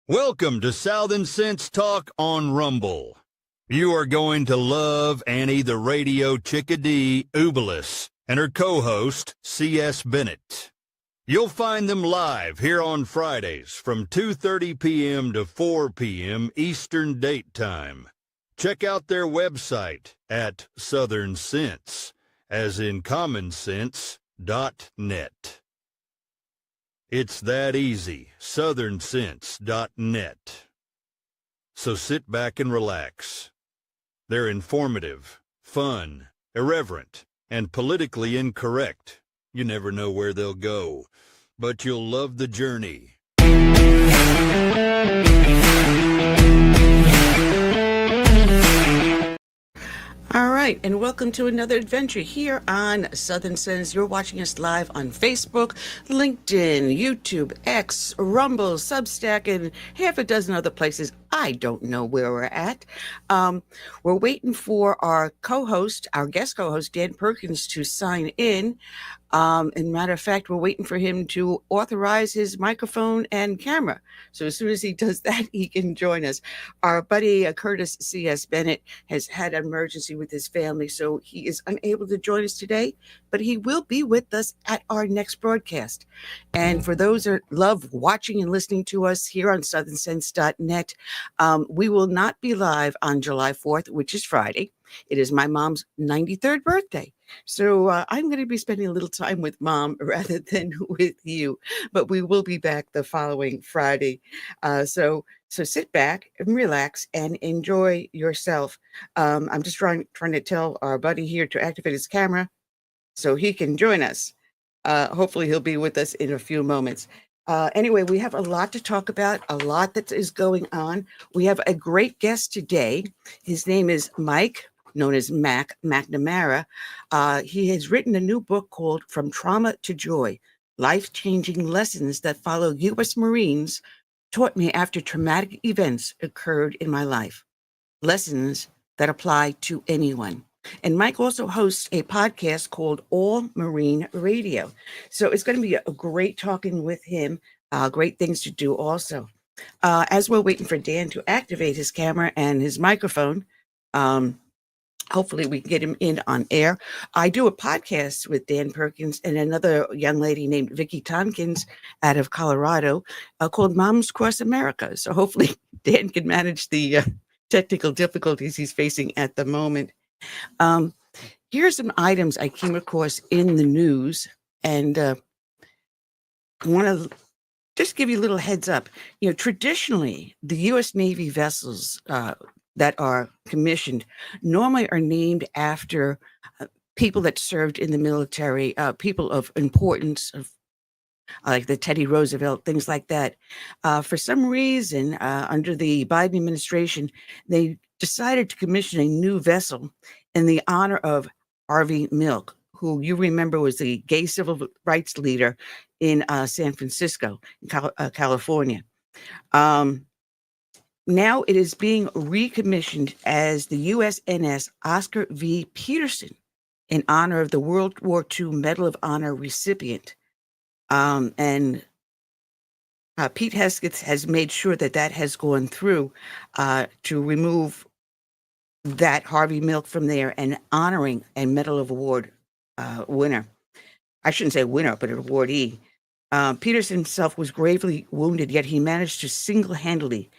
Welcome to Southern Sense Talk on Rumble. You are going to love Annie the Radio Chickadee Ubelis and her co-host, C.S. Bennett. You'll find them live here on Fridays from 2:30 p.m. to 4 p.m. Eastern Date Time. Check out their website at Southern Sense, as in commonsense.net. It's that easy, southernsense.net. So sit back and relax. They're informative, fun, irreverent, and politically incorrect. You never know where they'll go, but you'll love the journey. All right, and welcome to another adventure here on Southern Sense. You're watching us live on Facebook, LinkedIn, YouTube, X, Rumble, Substack, and half a dozen other places. I don't know where we're at. We're waiting for our guest co-host, Dan Perkins, to sign in. And matter of fact, we're waiting for him to authorize his microphone and camera. So as soon as he does that, he can join us. Our buddy Curtis C.S. Bennett has had an emergency with his family, so he is unable to join us today, but he will be with us at our next broadcast. And for those that love watching and listening to us here on southernsense.net, we will not be live on July 4th, which is Friday. It is my mom's 93rd birthday. So I'm going to be spending a little time with Mom rather than with you, but we will be back the following Friday. So sit back and relax and enjoy yourself. I'm just trying to tell our buddy here to activate his camera so he can join us. Hopefully he'll be with us in a few moments. Anyway, we have a lot to talk about, a lot that is going on. We have a great guest today. His name is Mike, known as McNamara. He has written a new book called From Trauma to Joy, Life-Changing Lessons That Follow U.S. Marines Taught Me After Traumatic Events Occurred in My Life. Lessons that apply to anyone. And Mike also hosts a podcast called All Marine Radio. So it's going to be a great talking with him, great things to do also. As we're waiting for Dan to activate his camera and his microphone, hopefully we can get him in on air. I do a podcast with Dan Perkins and another young lady named Vicki Tompkins out of Colorado called Moms Cross America. So hopefully Dan can manage the technical difficulties he's facing at the moment. Here are some items I came across in the news, and I want to just give you a little heads up. You know, traditionally, the U.S. Navy vessels that are commissioned normally are named after people that served in the military, people of importance, like the Teddy Roosevelt, things like that. For some reason, under the Biden administration, they decided to commission a new vessel in the honor of Harvey Milk, who you remember was the gay civil rights leader in San Francisco, California. Now it is being recommissioned as the USNS Oscar V. Peterson in honor of the World War II Medal of Honor recipient. And Pete Hesketh has made sure that has gone through to remove that Harvey Milk from there and honoring a Medal of Award winner. I shouldn't say winner, but an awardee. Peterson himself was gravely wounded, yet he managed to single-handedly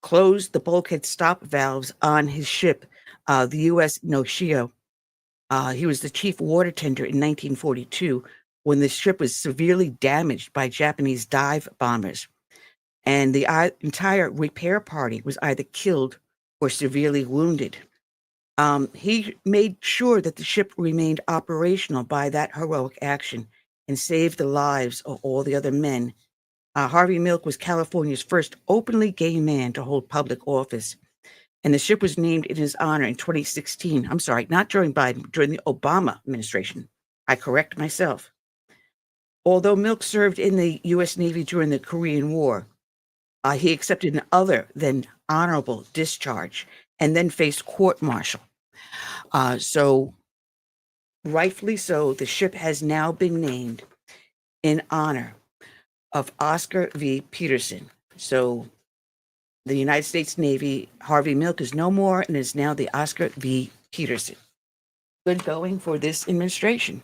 close the bulkhead stop valves on his ship, the U.S. Noshio. He was the chief water tender in 1942 when the ship was severely damaged by Japanese dive bombers. And the entire repair party was either killed or severely wounded. He made sure that the ship remained operational by that heroic action and saved the lives of all the other men. Harvey Milk was California's first openly gay man to hold public office. And the ship was named in his honor in 2016. I'm sorry, not during Biden, but during the Obama administration. I correct myself. Although Milk served in the U.S. Navy during the Korean War, he accepted an other than honorable discharge and then faced court-martial. So, rightfully so, the ship has now been named in honor of Oscar V. Peterson. So The United States Navy, Harvey Milk is no more and is now the Oscar V. Peterson. Good going for this administration.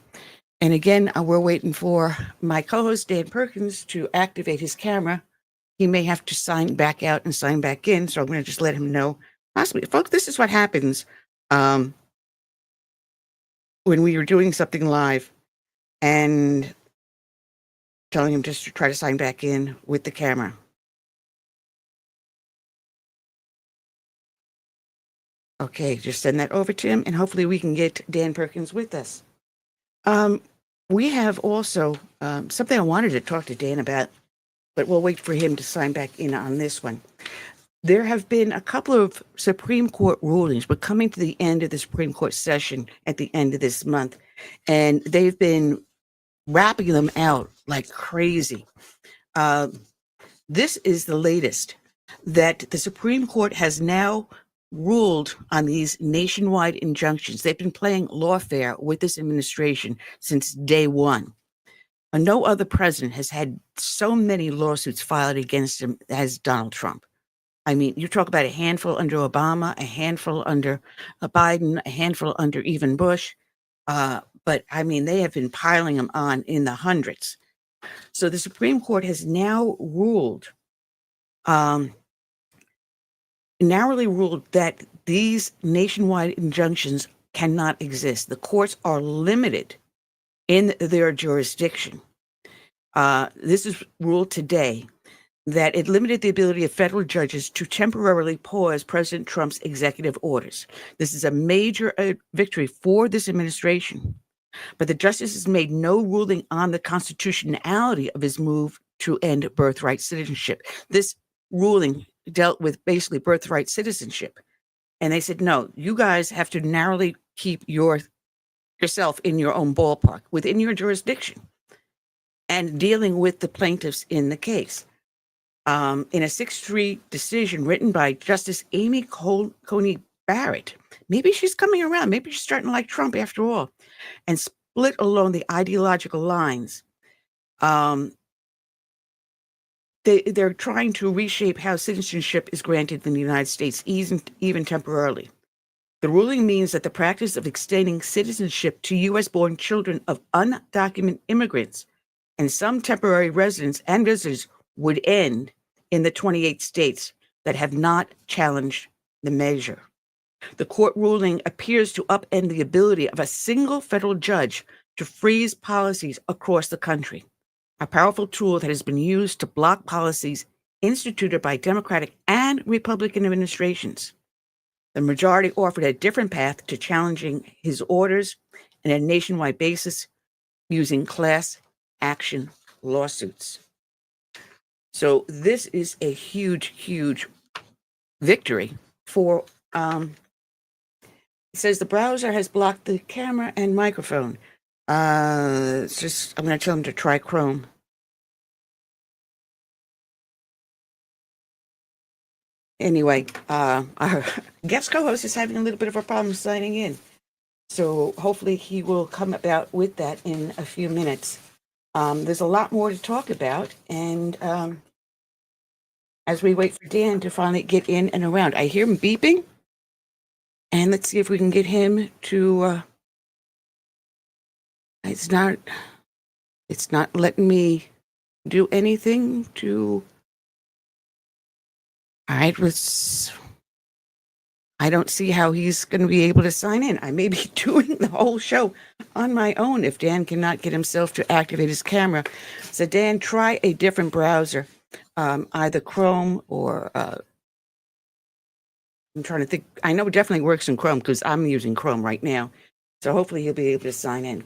And again, we're waiting for my co-host, Dan Perkins, to activate his camera. He may have to sign back out and sign back in, so I'm going to just let him know. Possibly, folks, this is what happens when we are doing something live and telling him just to try to sign back in with the camera. Okay, just send that over to him, and hopefully we can get Dan Perkins with us. We have also something I wanted to talk to Dan about, but we'll wait for him to sign back in on this one. There have been a couple of Supreme Court rulings. We're coming to the end of the Supreme Court session at the end of this month, and they've been wrapping them out like crazy. This is the latest, that the Supreme Court has now ruled on these nationwide injunctions. They've been playing lawfare with this administration since day one. No other president has had so many lawsuits filed against him as Donald Trump. I mean, you talk about a handful under Obama, a handful under Biden, a handful under even Bush. But I mean, they have been piling them on in the hundreds. So the Supreme Court has now narrowly ruled that these nationwide injunctions cannot exist. The courts are limited in their jurisdiction. This is ruled today that it limited the ability of federal judges to temporarily pause President Trump's executive orders. This is a major victory for this administration, but the justices made no ruling on the constitutionality of his move to end birthright citizenship. This ruling dealt with basically birthright citizenship. And they said, no, you guys have to narrowly keep yourself in your own ballpark, within your jurisdiction, and dealing with the plaintiffs in the case. In a 6-3 decision written by Justice Amy Coney Barrett, maybe she's coming around, maybe she's starting to like Trump after all, and split along the ideological lines. They're trying to reshape how citizenship is granted in the United States, even temporarily. The ruling means that the practice of extending citizenship to U.S.-born children of undocumented immigrants and some temporary residents and visitors would end in the 28 states that have not challenged the measure. The court ruling appears to upend the ability of a single federal judge to freeze policies across the country, a powerful tool that has been used to block policies instituted by Democratic and Republican administrations. The majority offered a different path to challenging his orders on a nationwide basis using class action lawsuits. So this is a huge, huge victory for, it says the browser has blocked the camera and microphone. I'm going to tell them to try Chrome. Anyway, our guest co-host is having a little bit of a problem signing in. So hopefully he will come about with that in a few minutes. There's a lot more to talk about. And as we wait for Dan to finally get in and around, I hear him beeping. And let's see if we can get him to, it's not letting me do anything to, all right, I don't see how he's going to be able to sign in. I may be doing the whole show on my own if Dan cannot get himself to activate his camera. So Dan, try a different browser, either Chrome or, I'm trying to think. I know it definitely works in Chrome because I'm using Chrome right now. So hopefully he'll be able to sign in.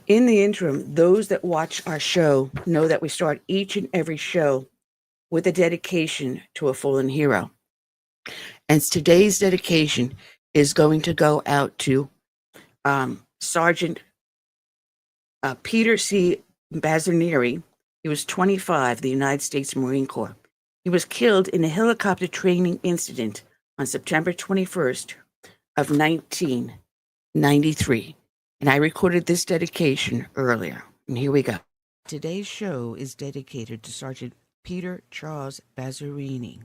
In the interim, those that watch our show know that we start each and every show with a dedication to a fallen hero. And today's dedication is going to go out to Sergeant Peter C. Bazzarini. He was 25, the United States Marine Corps. He was killed in a helicopter training incident on September 21st of 1993. And I recorded this dedication earlier. And here we go. Today's show is dedicated to Sergeant Peter Charles Bazzarini,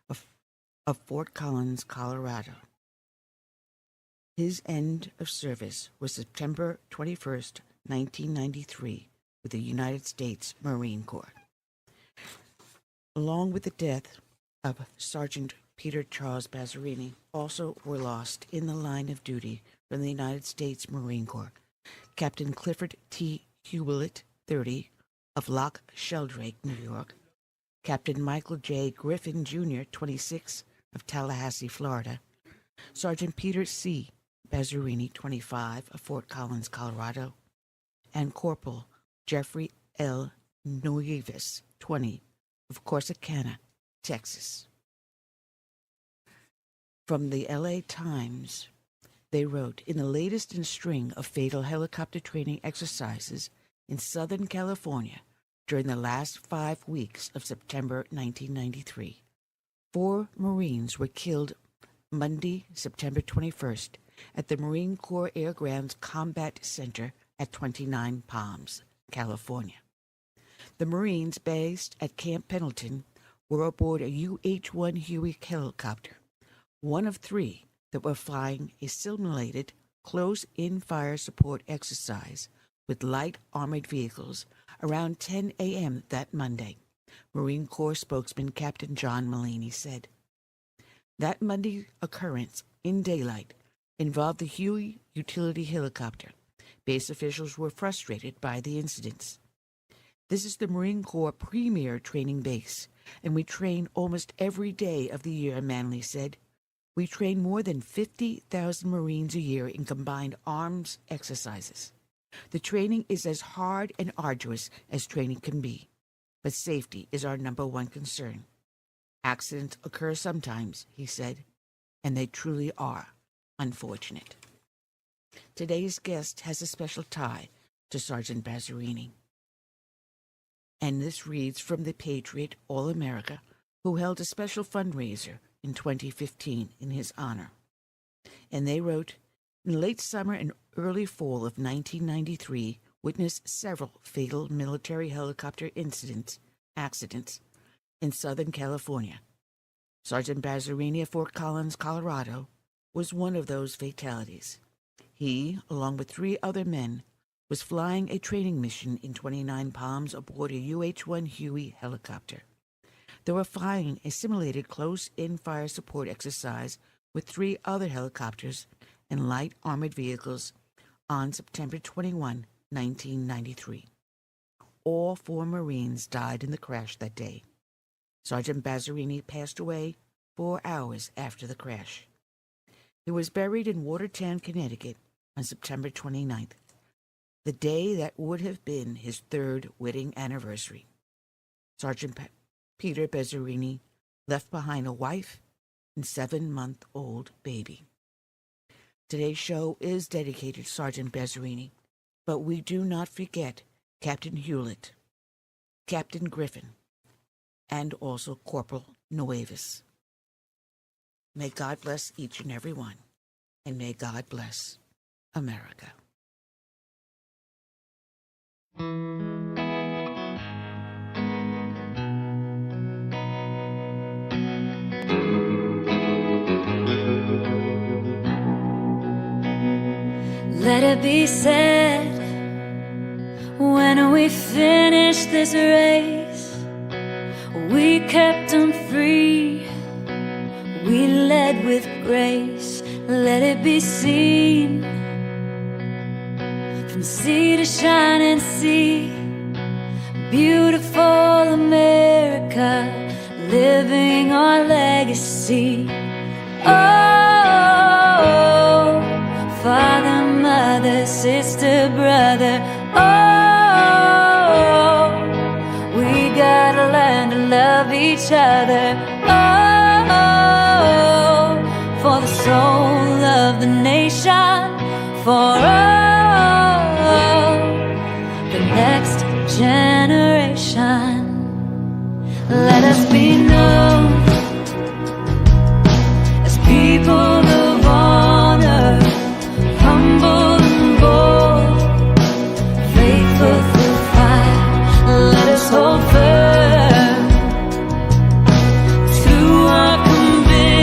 a of Fort Collins, Colorado. His end of service was September 21st, 1993, with the United States Marine Corps. Along with the death of Sergeant Peter Charles Bazzarini, also were lost in the line of duty from the United States Marine Corps Captain Clifford T. Ubelis, 30, of Loch Sheldrake, New York; Captain Michael J. Griffin, Jr., 26, of Tallahassee, Florida; Sergeant Peter C. Bazzarini, 25, of Fort Collins, Colorado; and Corporal Jeffrey L. Nueves, 20, of Corsicana, Texas. From the LA Times, they wrote, in the latest in a string of fatal helicopter training exercises in Southern California during the last 5 weeks of September 1993, 4 Marines were killed Monday, September 21st, at the Marine Corps Air Grounds Combat Center at 29 Palms, California. The Marines based at Camp Pendleton were aboard a UH-1 Huey helicopter, one of 3 that were flying a simulated close-in fire support exercise with light armored vehicles around 10 a.m. that Monday, Marine Corps spokesman Captain John Mulaney said. That Monday occurrence in daylight involved the Huey utility helicopter. Base officials were frustrated by the incidents. This is the Marine Corps premier training base, and we train almost every day of the year, Manley said. We train more than 50,000 Marines a year in combined arms exercises. The training is as hard and arduous as training can be, but safety is our number one concern. Accidents occur sometimes, he said, and they truly are unfortunate. Today's guest has a special tie to Sergeant Bazzarini. And this reads from the Patriot All-America, who held a special fundraiser in 2015 in his honor. And they wrote, in late summer and early fall of 1993, witnessed several fatal military helicopter accidents in Southern California. Sergeant Bazzarini of Fort Collins, Colorado, was one of those fatalities. He, along with 3 other men, was flying a training mission in 29 Palms aboard a UH-1 Huey helicopter. They were flying a simulated close-in fire support exercise with 3 other helicopters and light armored vehicles on September 21, 1993. All 4 Marines died in the crash that day. Sergeant Bazzarini passed away 4 hours after the crash. He was buried in Watertown, Connecticut on September 29th, the day that would have been his 3rd wedding anniversary. Sergeant Peter Bazzarini left behind a wife and 7-month-old baby. Today's show is dedicated to Sergeant Bazzarini, but we do not forget Captain Hewlett, Captain Griffin, and also Corporal Nueves. May God bless each and every one, and may God bless America. Let it be said, when we finish this race, we kept them free, we led with grace. Let it be seen, from sea to shining sea, beautiful America, living our legacy. Oh, father, mother, sister, brother, oh, we gotta learn to love each other. Oh, for the soul of the nation, for the next generation. Let us be known as people of honor, humble and bold, faithful through fire. Let us hold firm to our conviction.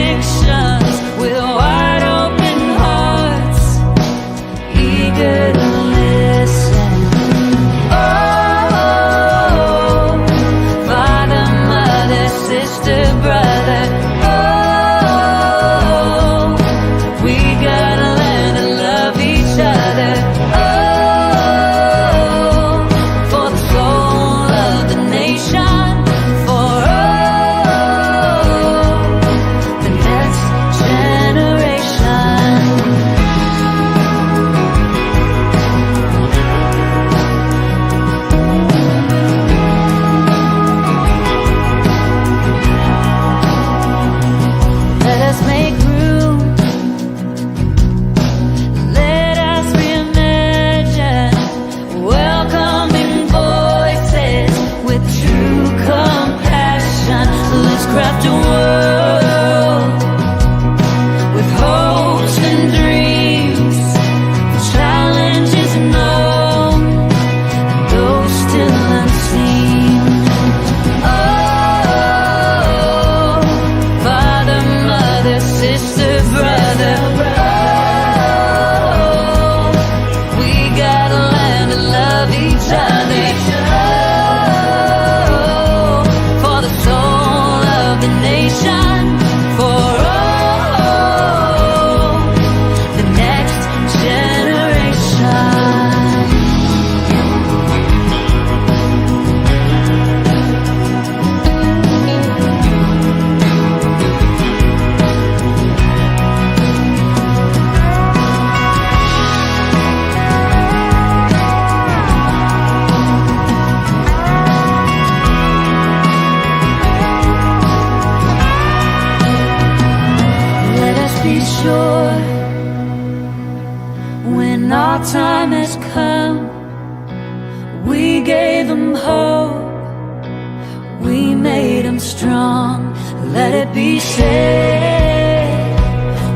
let it be said,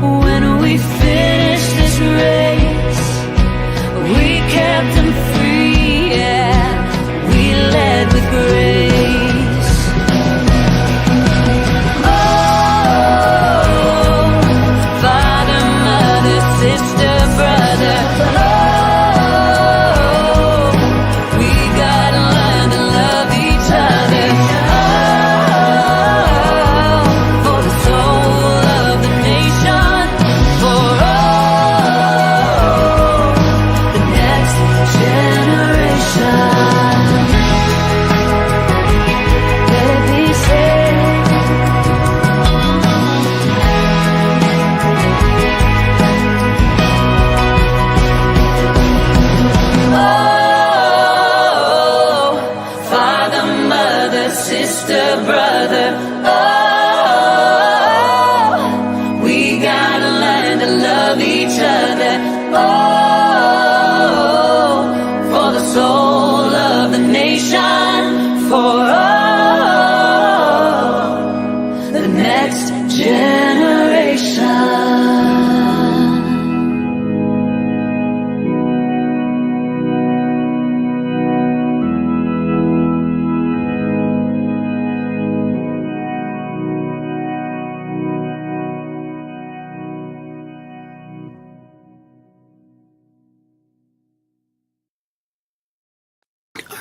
when we finish this race, we kept them free, yeah, we led with grace.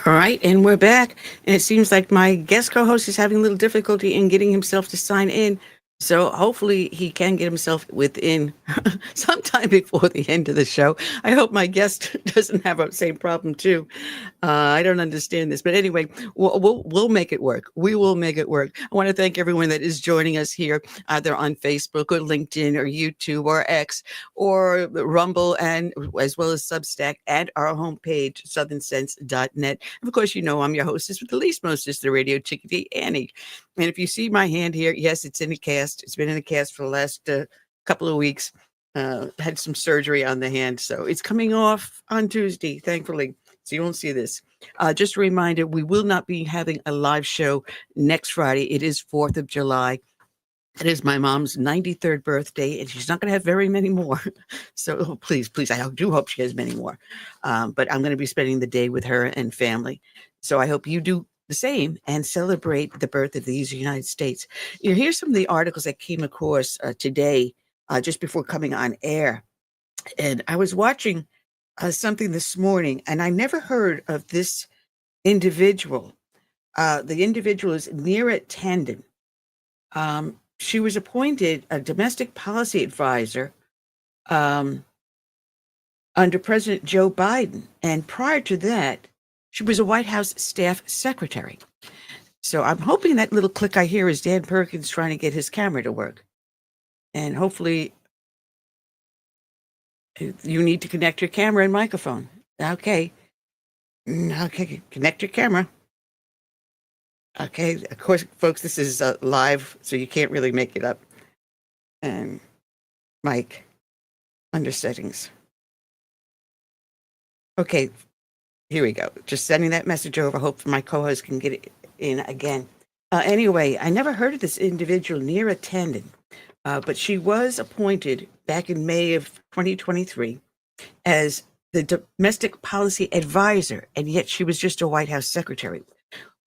All right, and we're back. And it seems like my guest co-host is having a little difficulty in getting himself to sign in. So hopefully he can get himself within sometime before the end of the show. I hope my guest doesn't have the same problem too. I don't understand this, but anyway, we'll make it work. We will make it work. I want to thank everyone that is joining us here, either on Facebook or LinkedIn or YouTube or X or Rumble, and as well as Substack and our homepage, southernsense.net. Of course, you know I'm your hostess with the least mostest, the radio chickadee, Annie. And if you see my hand here, yes, it's in a cast. It's been in a cast for the last couple of weeks. Had some surgery on the hand, so it's coming off on Tuesday, thankfully. So you won't see this. Just a reminder, we will not be having a live show next Friday. It is 4th of July. It is my mom's 93rd birthday, and she's not going to have very many more. So please, I do hope she has many more. But I'm going to be spending the day with her and family. So I hope you do the same and celebrate the birth of these United States. Here's some of the articles that came across today, just before coming on air. And I was watching something this morning, and I never heard of this individual. The individual is Neera Tanden. She was appointed a domestic policy advisor under President Joe Biden. And prior to that, she was a White House staff secretary. So I'm hoping that little click I hear is Dan Perkins trying to get his camera to work. And hopefully you need to connect your camera and microphone. Okay. Okay, connect your camera. Okay, of course, folks, this is live, so you can't really make it up. And mic under settings. Okay, here we go. Just sending that message over. Hope my co-host can get it in again. Anyway, I never heard of this individual, Neera Tanden, but she was appointed back in May of 2023 as the domestic policy advisor, and yet she was just a White House secretary.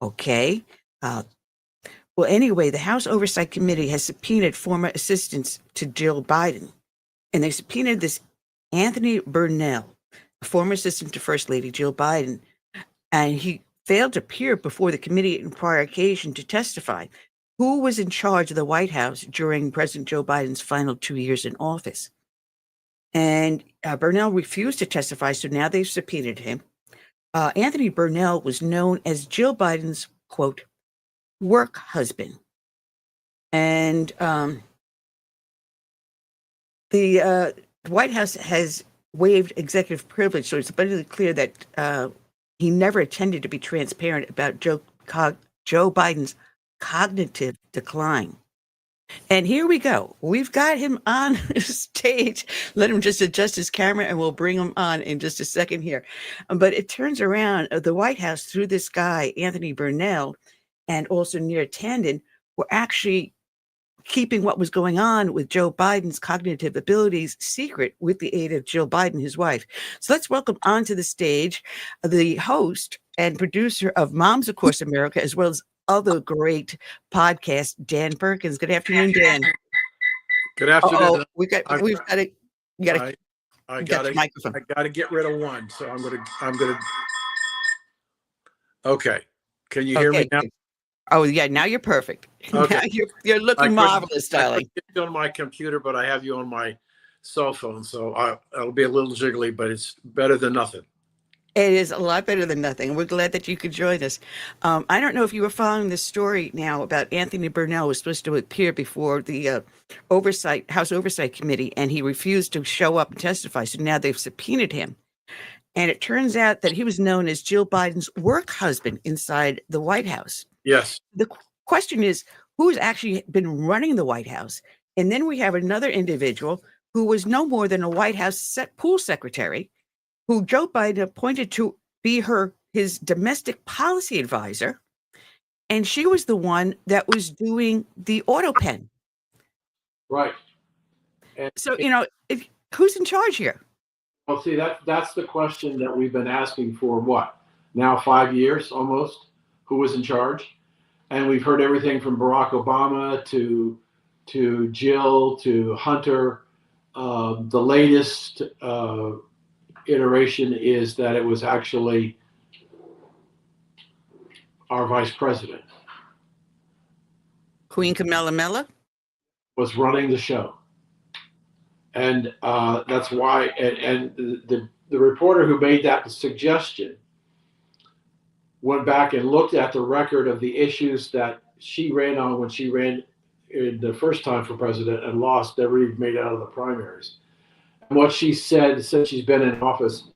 Okay. Well, anyway, the House Oversight Committee has subpoenaed former assistants to Jill Biden, and they subpoenaed this Anthony Burnell, a former assistant to First Lady Jill Biden, and he failed to appear before the committee on prior occasion to testify who was in charge of the White House during President Joe Biden's final 2 years in office. And Burnell refused to testify, so now they've subpoenaed him. Anthony Burnell was known as Jill Biden's, quote, work husband. And the White House has waived executive privilege, so it's abundantly clear that he never intended to be transparent about Joe Biden's cognitive decline. And here we go. We've got him on stage. Let him just adjust his camera and we'll bring him on in just a second here. But it turns around, the White House, through this guy, Anthony Burnell, and also Neera Tanden, were actually keeping what was going on with Joe Biden's cognitive abilities secret with the aid of Jill Biden, his wife. So let's welcome onto the stage the host and producer of Moms Across America, as well as other great podcasts, Dan Perkins. Good afternoon, Dan. Good afternoon. We've got to, I gotta get rid of one. So I'm gonna. Okay. Can you hear me now? Oh yeah, now you're perfect. Okay. Now you're looking marvelous, darling. I get on my computer, but I have you on my cell phone, so it'll be a little jiggly, but it's better than nothing. It is a lot better than nothing. We're glad that you could join us. I don't know if you were following this story now about Anthony Burnell was supposed to appear before the House Oversight Committee, and he refused to show up and testify. So now they've subpoenaed him. And it turns out that he was known as Jill Biden's work husband inside the White House. Yes. The question is, who's actually been running the White House? And then we have another individual who was no more than a White House pool secretary, who Joe Biden appointed to be his domestic policy advisor. And she was the one that was doing the auto pen. Right. So, who's in charge here? Well, see, that's the question that we've been asking for, what, now 5 years almost, who was in charge? And we've heard everything from Barack Obama to Jill to Hunter. The latest iteration is that it was actually our vice president. Queen Camilla Mella was running the show. And that's why, and the reporter who made that suggestion went back and looked at the record of the issues that she ran on when she ran in the first time for president and lost, never even made it out of the primaries. And what she said, since she's been in office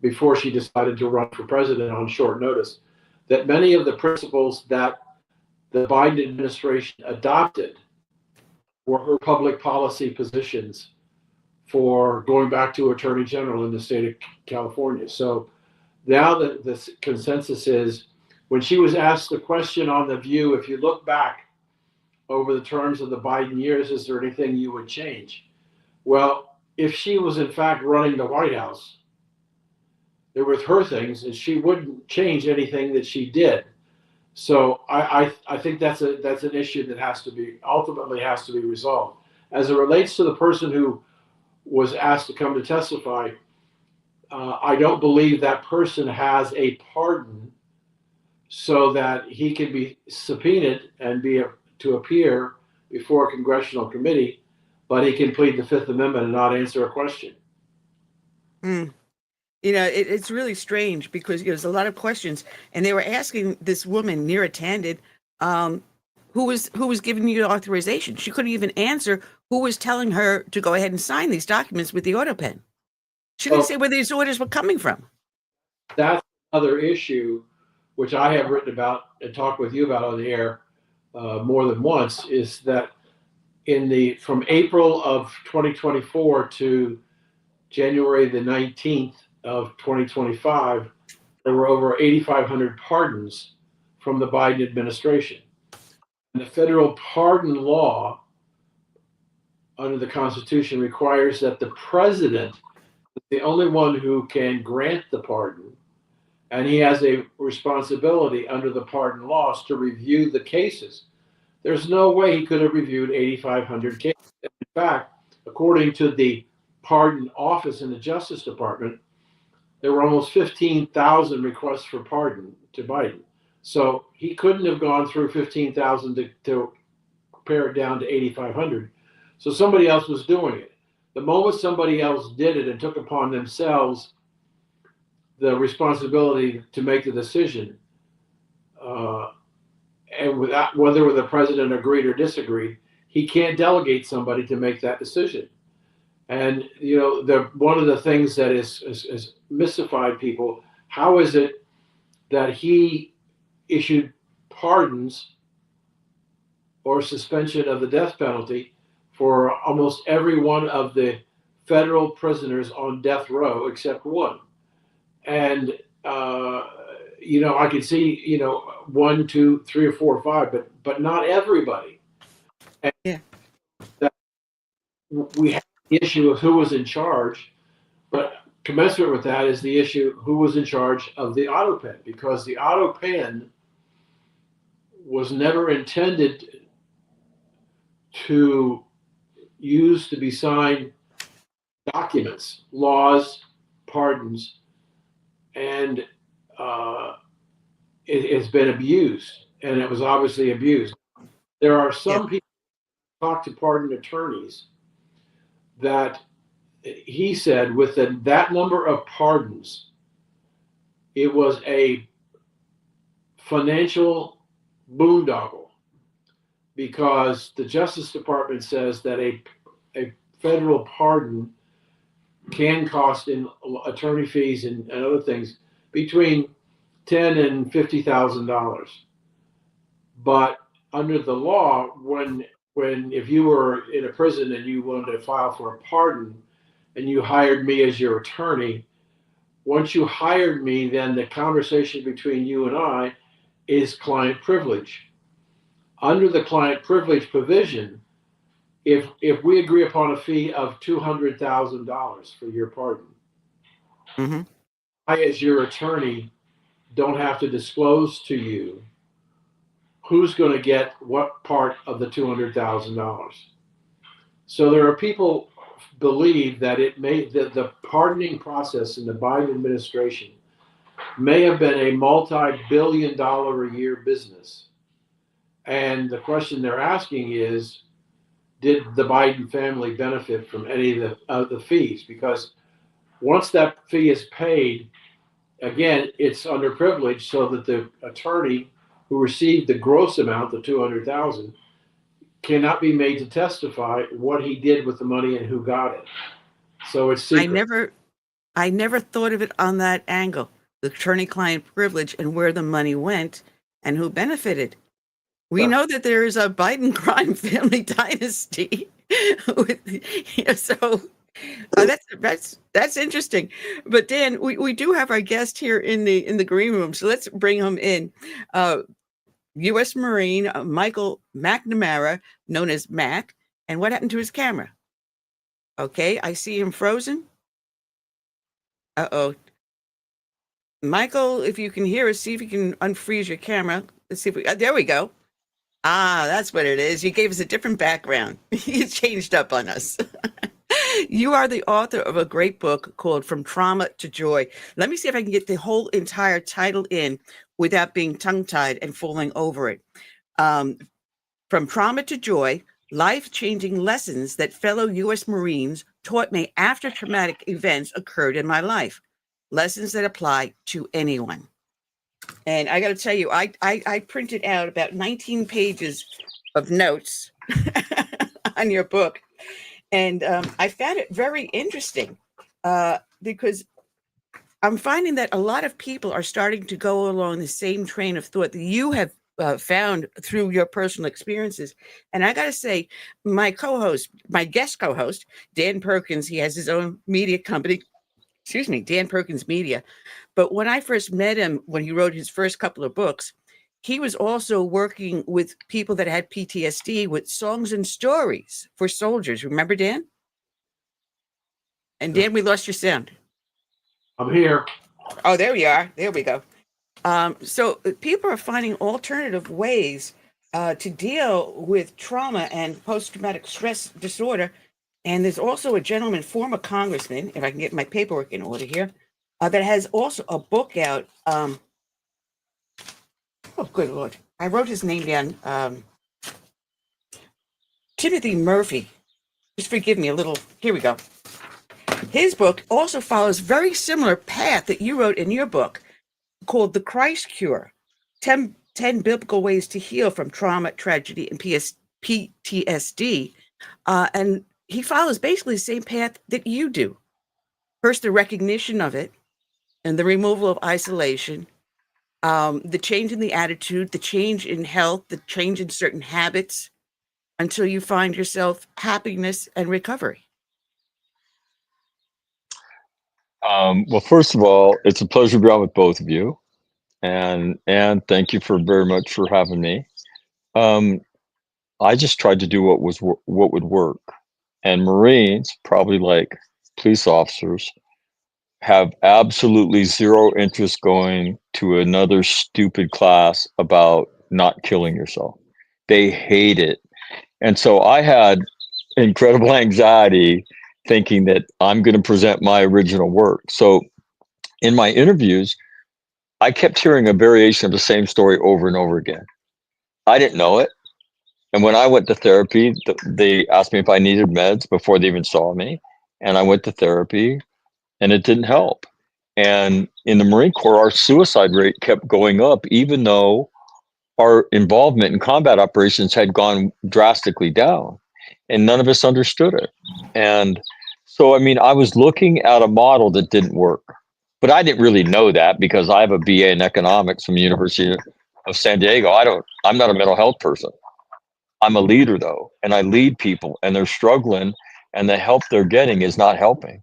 before she decided to run for president on short notice, that many of the principles that the Biden administration adopted were her public policy positions for going back to attorney general in the state of California. So now the consensus is, when she was asked the question on The View, if you look back over the terms of the Biden years, is there anything you would change? Well, if she was in fact running the White House, there were her things, and she wouldn't change anything that she did. So I think that's an issue that ultimately has to be resolved. As it relates to the person who was asked to come to testify, I don't believe that person has a pardon so that he can be subpoenaed and to appear before a congressional committee, but he can plead the Fifth Amendment and not answer a question. It's really strange because there's a lot of questions, and they were asking this woman, Neera Tanden, who was giving you authorization. She couldn't even answer who was telling her to go ahead and sign these documents with the auto pen. She didn't say where these orders were coming from. That's another issue, which I have written about and talked with you about on the air more than once, is that from April of 2024 to January the 19th of 2025, there were over 8,500 pardons from the Biden administration. And the federal pardon law under the Constitution requires that the president is the only one who can grant the pardon, and he has a responsibility under the pardon laws to review the cases. There's no way he could have reviewed 8,500 cases. In fact, according to the pardon office in the Justice Department, there were almost 15,000 requests for pardon to Biden. So he couldn't have gone through 15,000 to pare it down to 8,500. So somebody else was doing it. The moment somebody else did it and took upon themselves the responsibility to make the decision, and without, whether the president agreed or disagreed, he can't delegate somebody to make that decision. And one of the things that is mystified people, how is it that he issued pardons or suspension of the death penalty for almost every one of the federal prisoners on death row except one? And I could see 1, 2, 3, or 4, or 5, but not everybody. Yeah. That we have the issue of who was in charge, but commensurate with that is the issue who was in charge of the auto pen, because the auto pen was never intended to use to be signed documents, laws, pardons, and it has been abused, and it was obviously abused. There are Yeah. some people who talk to pardon attorneys that he said with that number of pardons, it was a financial boondoggle, because the Justice Department says that a federal pardon can cost in attorney fees and other things between $10,000 and $50,000. But under the law, when if you were in a prison and you wanted to file for a pardon and you hired me as your attorney, once you hired me, then the conversation between you and I is client privilege. Under the client privilege provision, if we agree upon a fee of $200,000 for your pardon, Mm-hmm. I, as your attorney, don't have to disclose to you who's going to get what part of the $200,000. So there are people believe that the pardoning process in the Biden administration may have been a multi-billion-dollar a year business. And the question they're asking is, did the Biden family benefit from any of the fees? Because once that fee is paid, again, it's underprivileged, so that the attorney who received the gross amount, the $200,000, cannot be made to testify what he did with the money and who got it. So it's secret. I never thought of it on that angle. The attorney-client privilege and where the money went and who benefited. We know that there is a Biden crime family dynasty. So that's interesting. But Dan, we do have our guest here in the green room, so let's bring him in. U.S. Marine Michael McNamara, known as Mac. And what happened to his camera? Okay, I see him frozen. Uh-oh. Michael, if you can hear us, see if you can unfreeze your camera. Let's see if we, there we go. Ah, that's what it is. You gave us a different background. You changed up on us. You are the author of a great book called From Trauma to Joy. Let me see if I can get the whole entire title in without being tongue-tied and falling over it. From Trauma to Joy, life-changing lessons that fellow U.S. Marines taught me after traumatic events occurred in my life. Lessons that apply to anyone. And I got to tell you, I printed out about 19 pages of notes on your book. And I found it very interesting because I'm finding that a lot of people are starting to go along the same train of thought that you have found through your personal experiences. And I got to say, my guest co-host, Dan Perkins, he has his own media company. Excuse me, Dan Perkins Media. But when I first met him, when he wrote his first couple of books, he was also working with people that had PTSD with songs and stories for soldiers. Remember, Dan? And Dan, we lost your sound. I'm here. Oh, there we are. There we go. So people are finding alternative ways to deal with trauma and post-traumatic stress disorder. And there's also a gentleman, former congressman, if I can get my paperwork in order here, that has also a book out. Oh, good Lord. I wrote his name down. Timothy Murphy. Just forgive me a little. Here we go. His book also follows very similar path that you wrote in your book called The Christ Cure, 10 Biblical Ways to Heal from Trauma, Tragedy, and PTSD. And he follows basically the same path that you do. First, the recognition of it and the removal of isolation, the change in the attitude, the change in health, the change in certain habits until you find yourself happiness and recovery. Well, first of all, it's a pleasure to be on with both of you. And thank you very much for having me. I just tried to do what would work. And Marines, probably like police officers, have absolutely zero interest going to another stupid class about not killing yourself. They hate it. And so I had incredible anxiety thinking that I'm going to present my original work. So in my interviews, I kept hearing a variation of the same story over and over again. I didn't know it. And when I went to therapy, they asked me if I needed meds before they even saw me. And I went to therapy and it didn't help. And in the Marine Corps, our suicide rate kept going up, even though our involvement in combat operations had gone drastically down. And none of us understood it. And so, I mean, I was looking at a model that didn't work. But I didn't really know that because I have a BA in economics from the University of San Diego. I'm not a mental health person. I'm a leader though, and I lead people and they're struggling and the help they're getting is not helping.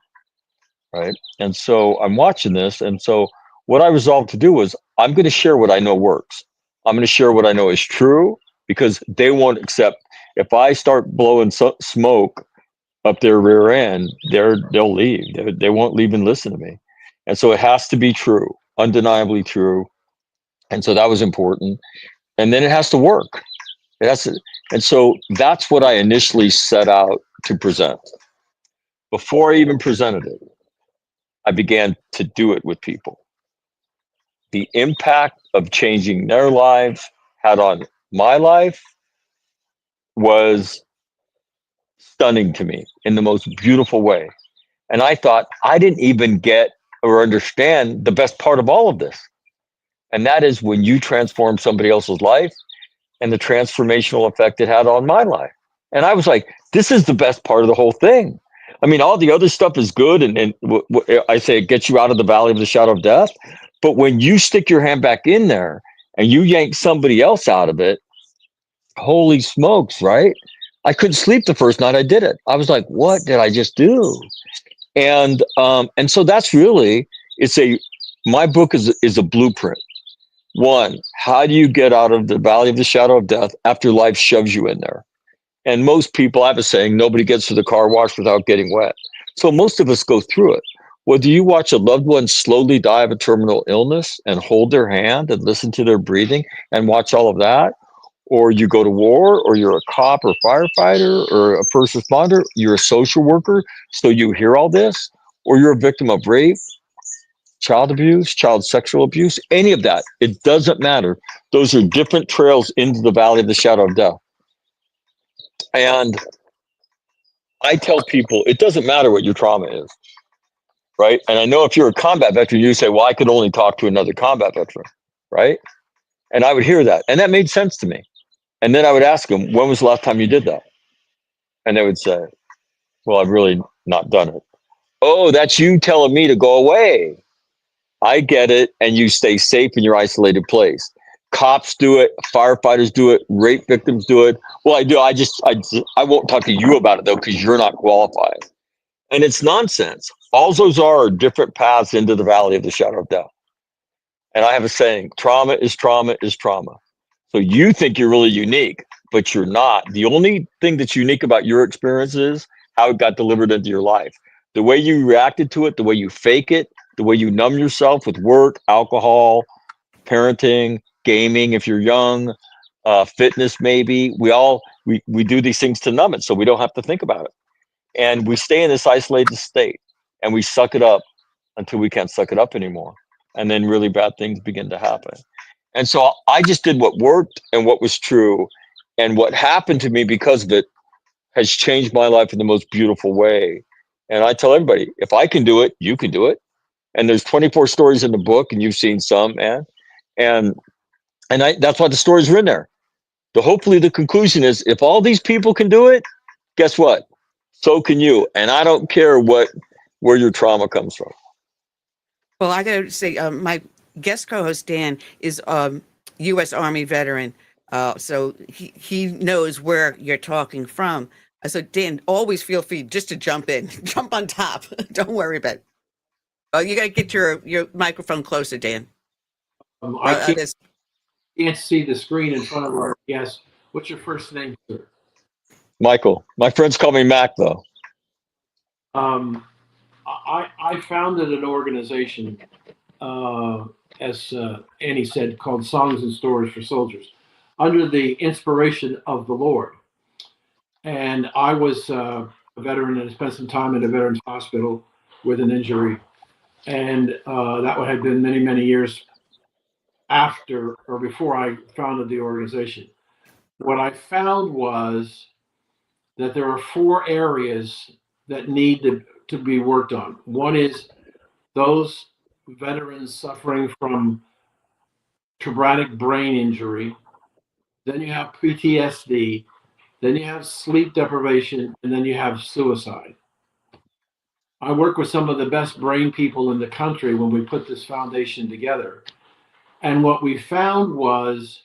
Right. And so I'm watching this. And so what I resolved to do was I'm going to share what I know works. I'm going to share what I know is true because they won't accept if I start blowing smoke up their rear end, they'll leave. They won't leave and listen to me. And so it has to be true, undeniably true. And so that was important. And then it has to work. It has to, and so that's what I initially set out to present. Before I even presented it, I began to do it with people. The impact of changing their lives had on my life was stunning to me in the most beautiful way. And I thought I didn't even get or understand the best part of all of this. And that is when you transform somebody else's life and the transformational effect it had on my life. And I was like, this is the best part of the whole thing. I mean, all the other stuff is good. And I say it gets you out of the valley of the shadow of death. But when you stick your hand back in there and you yank somebody else out of it, holy smokes, right? I couldn't sleep the first night I did it. I was like, what did I just do? And so that's really, my book is a blueprint. One, how do you get out of the valley of the shadow of death after life shoves you in there? And most people, I have a saying, nobody gets to the car wash without getting wet. So most of us go through it. Whether you watch a loved one slowly die of a terminal illness and hold their hand and listen to their breathing and watch all of that, or you go to war, or you're a cop or firefighter or a first responder, you're a social worker, so you hear all this, or you're a victim of rape, child abuse, child sexual abuse, any of that, it doesn't matter. Those are different trails into the valley of the shadow of death. And I tell people, it doesn't matter what your trauma is, right? And I know if you're a combat veteran, you say, well, I could only talk to another combat veteran, right? And I would hear that. And that made sense to me. And then I would ask them, when was the last time you did that? And they would say, well, I've really not done it. Oh, that's you telling me to go away. I get it. And you stay safe in your isolated place. Cops do it. Firefighters do it. Rape victims do it. Well, I do. I won't talk to you about it, though, because you're not qualified. And it's nonsense. All those are different paths into the valley of the shadow of death. And I have a saying, trauma is trauma is trauma. So you think you're really unique, but you're not. The only thing that's unique about your experience is how it got delivered into your life. The way you reacted to it, the way you fake it, the way you numb yourself with work, alcohol, parenting, gaming if you're young, fitness maybe. We do these things to numb it so we don't have to think about it. And we stay in this isolated state and we suck it up until we can't suck it up anymore. And then really bad things begin to happen. And so I just did what worked and what was true. And what happened to me because of it has changed my life in the most beautiful way. And I tell everybody, if I can do it, you can do it. And there's 24 stories in the book, and you've seen some, man. And that's why the stories are in there. Hopefully the conclusion is, if all these people can do it, guess what? So can you. And I don't care where your trauma comes from. Well, I got to say, my guest co-host Dan is U.S. Army veteran, so he knows where you're talking from. So Dan, always feel free just to jump in, jump on top. Don't worry about it. Oh, you got to get your microphone closer, Dan. I can't see the screen in front of our guest. What's your first name, sir? Michael. My friends call me Mac, though. I founded an organization, as Annie said, called Songs and Stories for Soldiers, under the inspiration of the Lord. And I was a veteran and spent some time in a veterans hospital with an injury. And that had been many, many years after or before I founded the organization. What I found was that there are 4 areas that need to be worked on. One is those veterans suffering from traumatic brain injury. Then you have PTSD. Then you have sleep deprivation. And then you have suicide. I work with some of the best brain people in the country when we put this foundation together. And what we found was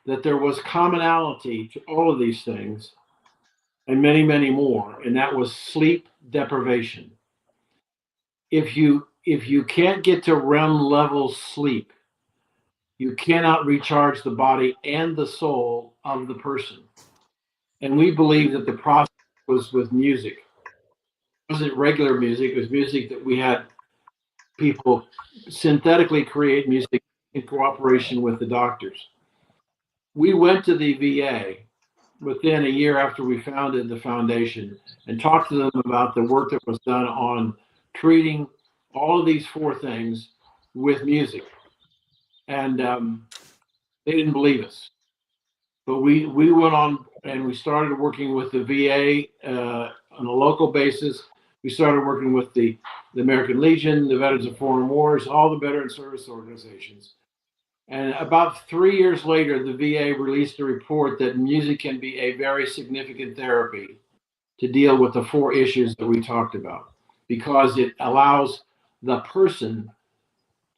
that there was commonality to all of these things and many, many more. And that was sleep deprivation. If you can't get to REM level sleep, you cannot recharge the body and the soul of the person. And we believe that the process was with music. It wasn't regular music, it was music that we had people synthetically create music in cooperation with the doctors. We went to the VA within a year after we founded the foundation and talked to them about the work that was done on treating all of these 4 things with music. And they didn't believe us. But we went on and we started working with the VA on a local basis. We started working with the American Legion, the Veterans of Foreign Wars, all the veteran service organizations. And about 3 years later, the VA released a report that music can be a very significant therapy to deal with the 4 issues that we talked about, because it allows the person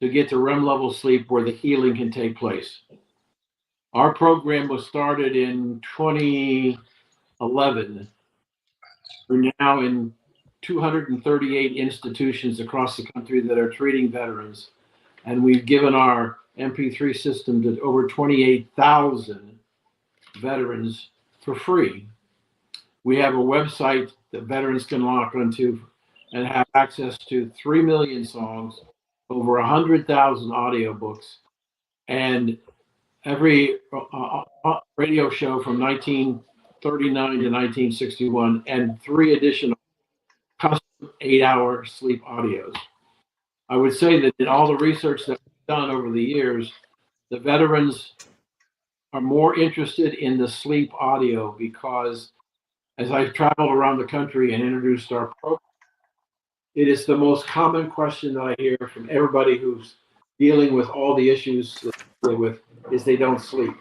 to get to REM level sleep where the healing can take place. Our program was started in 2011. We're now in 238 institutions across the country that are treating veterans. And we've given our MP3 system to over 28,000 veterans for free. We have a website that veterans can log onto and have access to 3 million songs, over 100,000 audiobooks, and every radio show from 1939 to 1961, and 3 additional custom 8-hour sleep audios. I would say that in all the research that we've done over the years, the veterans are more interested in the sleep audio because as I've traveled around the country and introduced our program, it is the most common question that I hear from everybody who's dealing with all the issues that they deal with is they don't sleep.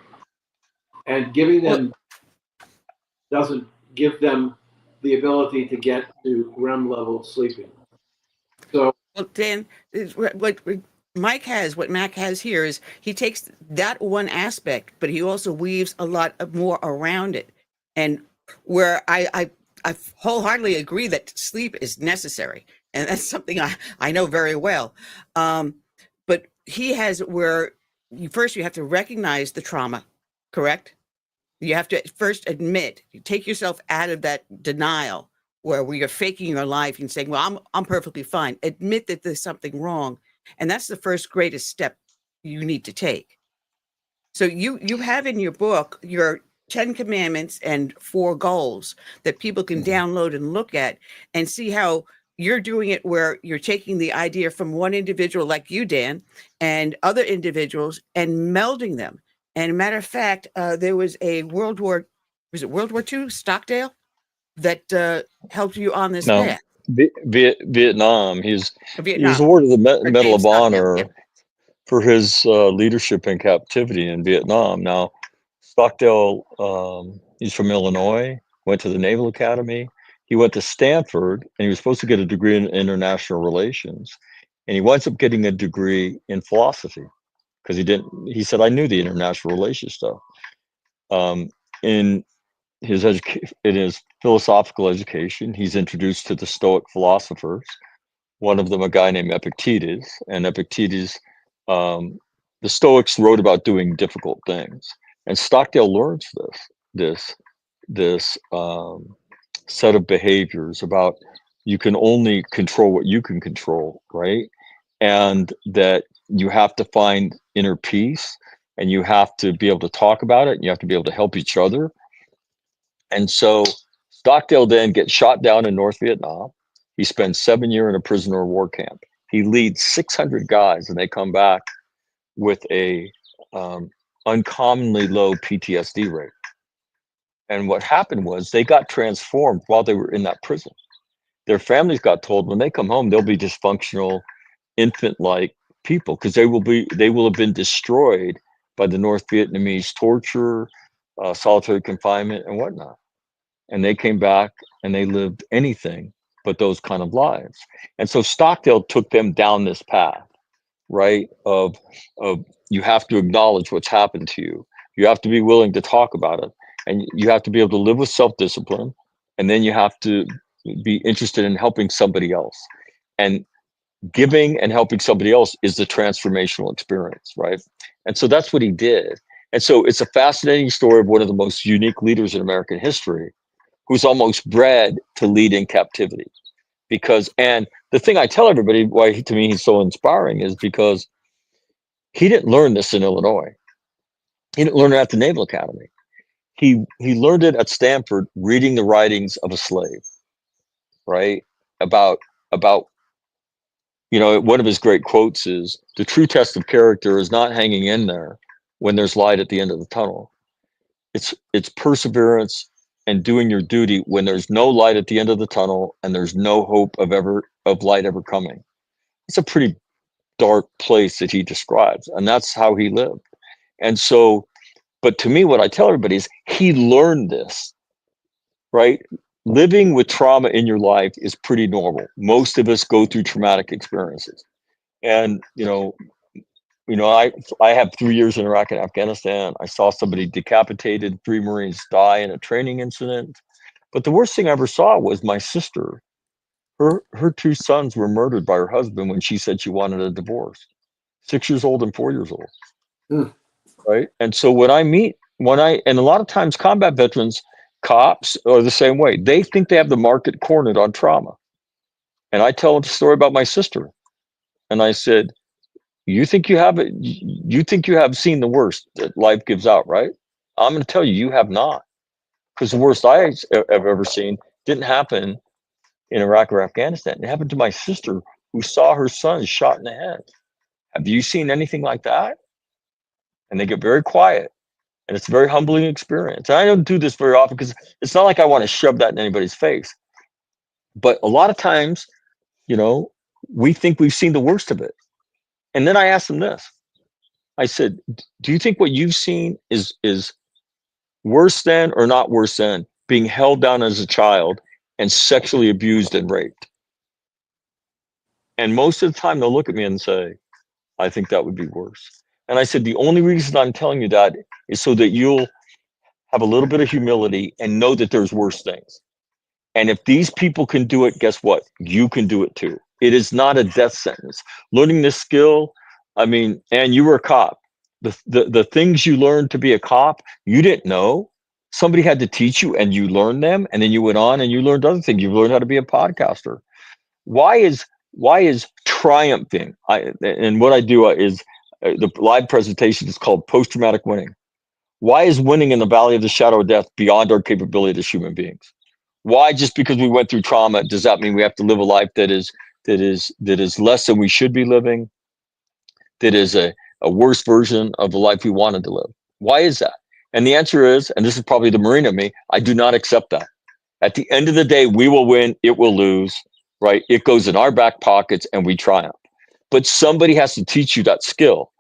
And giving them doesn't give them the ability to get to REM level sleeping. So, well, Dan, what Mac has here is he takes that one aspect, but he also weaves a lot more around it. And where I wholeheartedly agree that sleep is necessary. And that's something I know very well. But he has where you have to recognize the trauma, correct? You have to first admit, you take yourself out of that denial where you're faking your life and saying, well, I'm perfectly fine. Admit that there's something wrong. And that's the first greatest step you need to take. So you have in your book your 10 commandments and 4 goals that people can download and look at and see how you're doing it, where you're taking the idea from one individual like you, Dan, and other individuals and melding them. And matter of fact, there was a World War II, Stockdale, that helped you on this path. Vietnam. He was Vietnam. awarded the Medal of Stockdale, Honor for his leadership in captivity in Vietnam. Now, Stockdale, he's from Illinois, went to the Naval Academy. He went to Stanford, and he was supposed to get a degree in international relations. And he winds up getting a degree in philosophy because he said, I knew the international relations stuff. In his philosophical education, he's introduced to the Stoic philosophers, one of them a guy named Epictetus. And Epictetus, the Stoics wrote about doing difficult things. And Stockdale learns this this set of behaviors about you can only control what you can control, right? And that you have to find inner peace, and you have to be able to talk about it, and you have to be able to help each other. And so Stockdale then gets shot down in North Vietnam. He spends 7 years in a prisoner of war camp. He leads 600 guys, and they come back with a uncommonly low PTSD rate. And what happened was they got transformed while they were in that prison. Their families got told when they come home, they'll be dysfunctional, infant-like people, because they will have been destroyed by the North Vietnamese torture, solitary confinement, and whatnot. And they came back and they lived anything but those kind of lives. And so Stockdale took them down this path, right? Of you have to acknowledge what's happened to you. You have to be willing to talk about it, and you have to be able to live with self-discipline. And then you have to be interested in helping somebody else. And giving and helping somebody else is the transformational experience, right? And so that's what he did. And so it's a fascinating story of one of the most unique leaders in American history, who's almost bred to lead in captivity. Because, and the thing I tell everybody why to me he's so inspiring is because he didn't learn this in Illinois. He didn't learn it at the Naval Academy. He learned it at Stanford, reading the writings of a slave, right? About one of his great quotes is, the true test of character is not hanging in there when there's light at the end of the tunnel. It's perseverance and doing your duty when there's no light at the end of the tunnel and there's no hope of light ever coming. It's a pretty dark place that he describes, and that's how he lived. And so, but to me, what I tell everybody is he learned this, right? Living with trauma in your life is pretty normal. Most of us go through traumatic experiences. And, I have 3 years in Iraq and Afghanistan. I saw somebody decapitated, 3 Marines die in a training incident. But the worst thing I ever saw was my sister. Her 2 sons were murdered by her husband when she said she wanted a divorce. 6 years old and 4 years old. Mm. Right. And so and a lot of times combat veterans, cops are the same way. They think they have the market cornered on trauma. And I tell them the story about my sister. And I said, you think you have it? You think you have seen the worst that life gives out, right? I'm going to tell you, you have not. Because the worst I have ever seen didn't happen in Iraq or Afghanistan. It happened to my sister, who saw her son shot in the head. Have you seen anything like that? And they get very quiet. And it's a very humbling experience. And I don't do this very often because it's not like I want to shove that in anybody's face. But a lot of times, we think we've seen the worst of it. And then I asked them this. I said, do you think what you've seen is worse than or not worse than being held down as a child and sexually abused and raped? And most of the time they'll look at me and say, I think that would be worse. And I said, the only reason I'm telling you that is so that you'll have a little bit of humility and know that there's worse things. And if these people can do it, guess what? You can do it too. It is not a death sentence. Learning this skill, and you were a cop. The things you learned to be a cop, you didn't know. Somebody had to teach you, and you learned them, and then you went on and you learned other things. You learned how to be a podcaster. Why is triumphing? And what I do is the live presentation is called post-traumatic winning. Why is winning in the valley of the shadow of death beyond our capability as human beings? Why, just because we went through trauma, does that mean we have to live a life that is less than we should be living? That is a worse version of the life we wanted to live? Why is that? And the answer is, and this is probably the Marine in me, I do not accept that. At the end of the day, we will win, it will lose, right? It goes in our back pockets and we triumph. But somebody has to teach you that skill.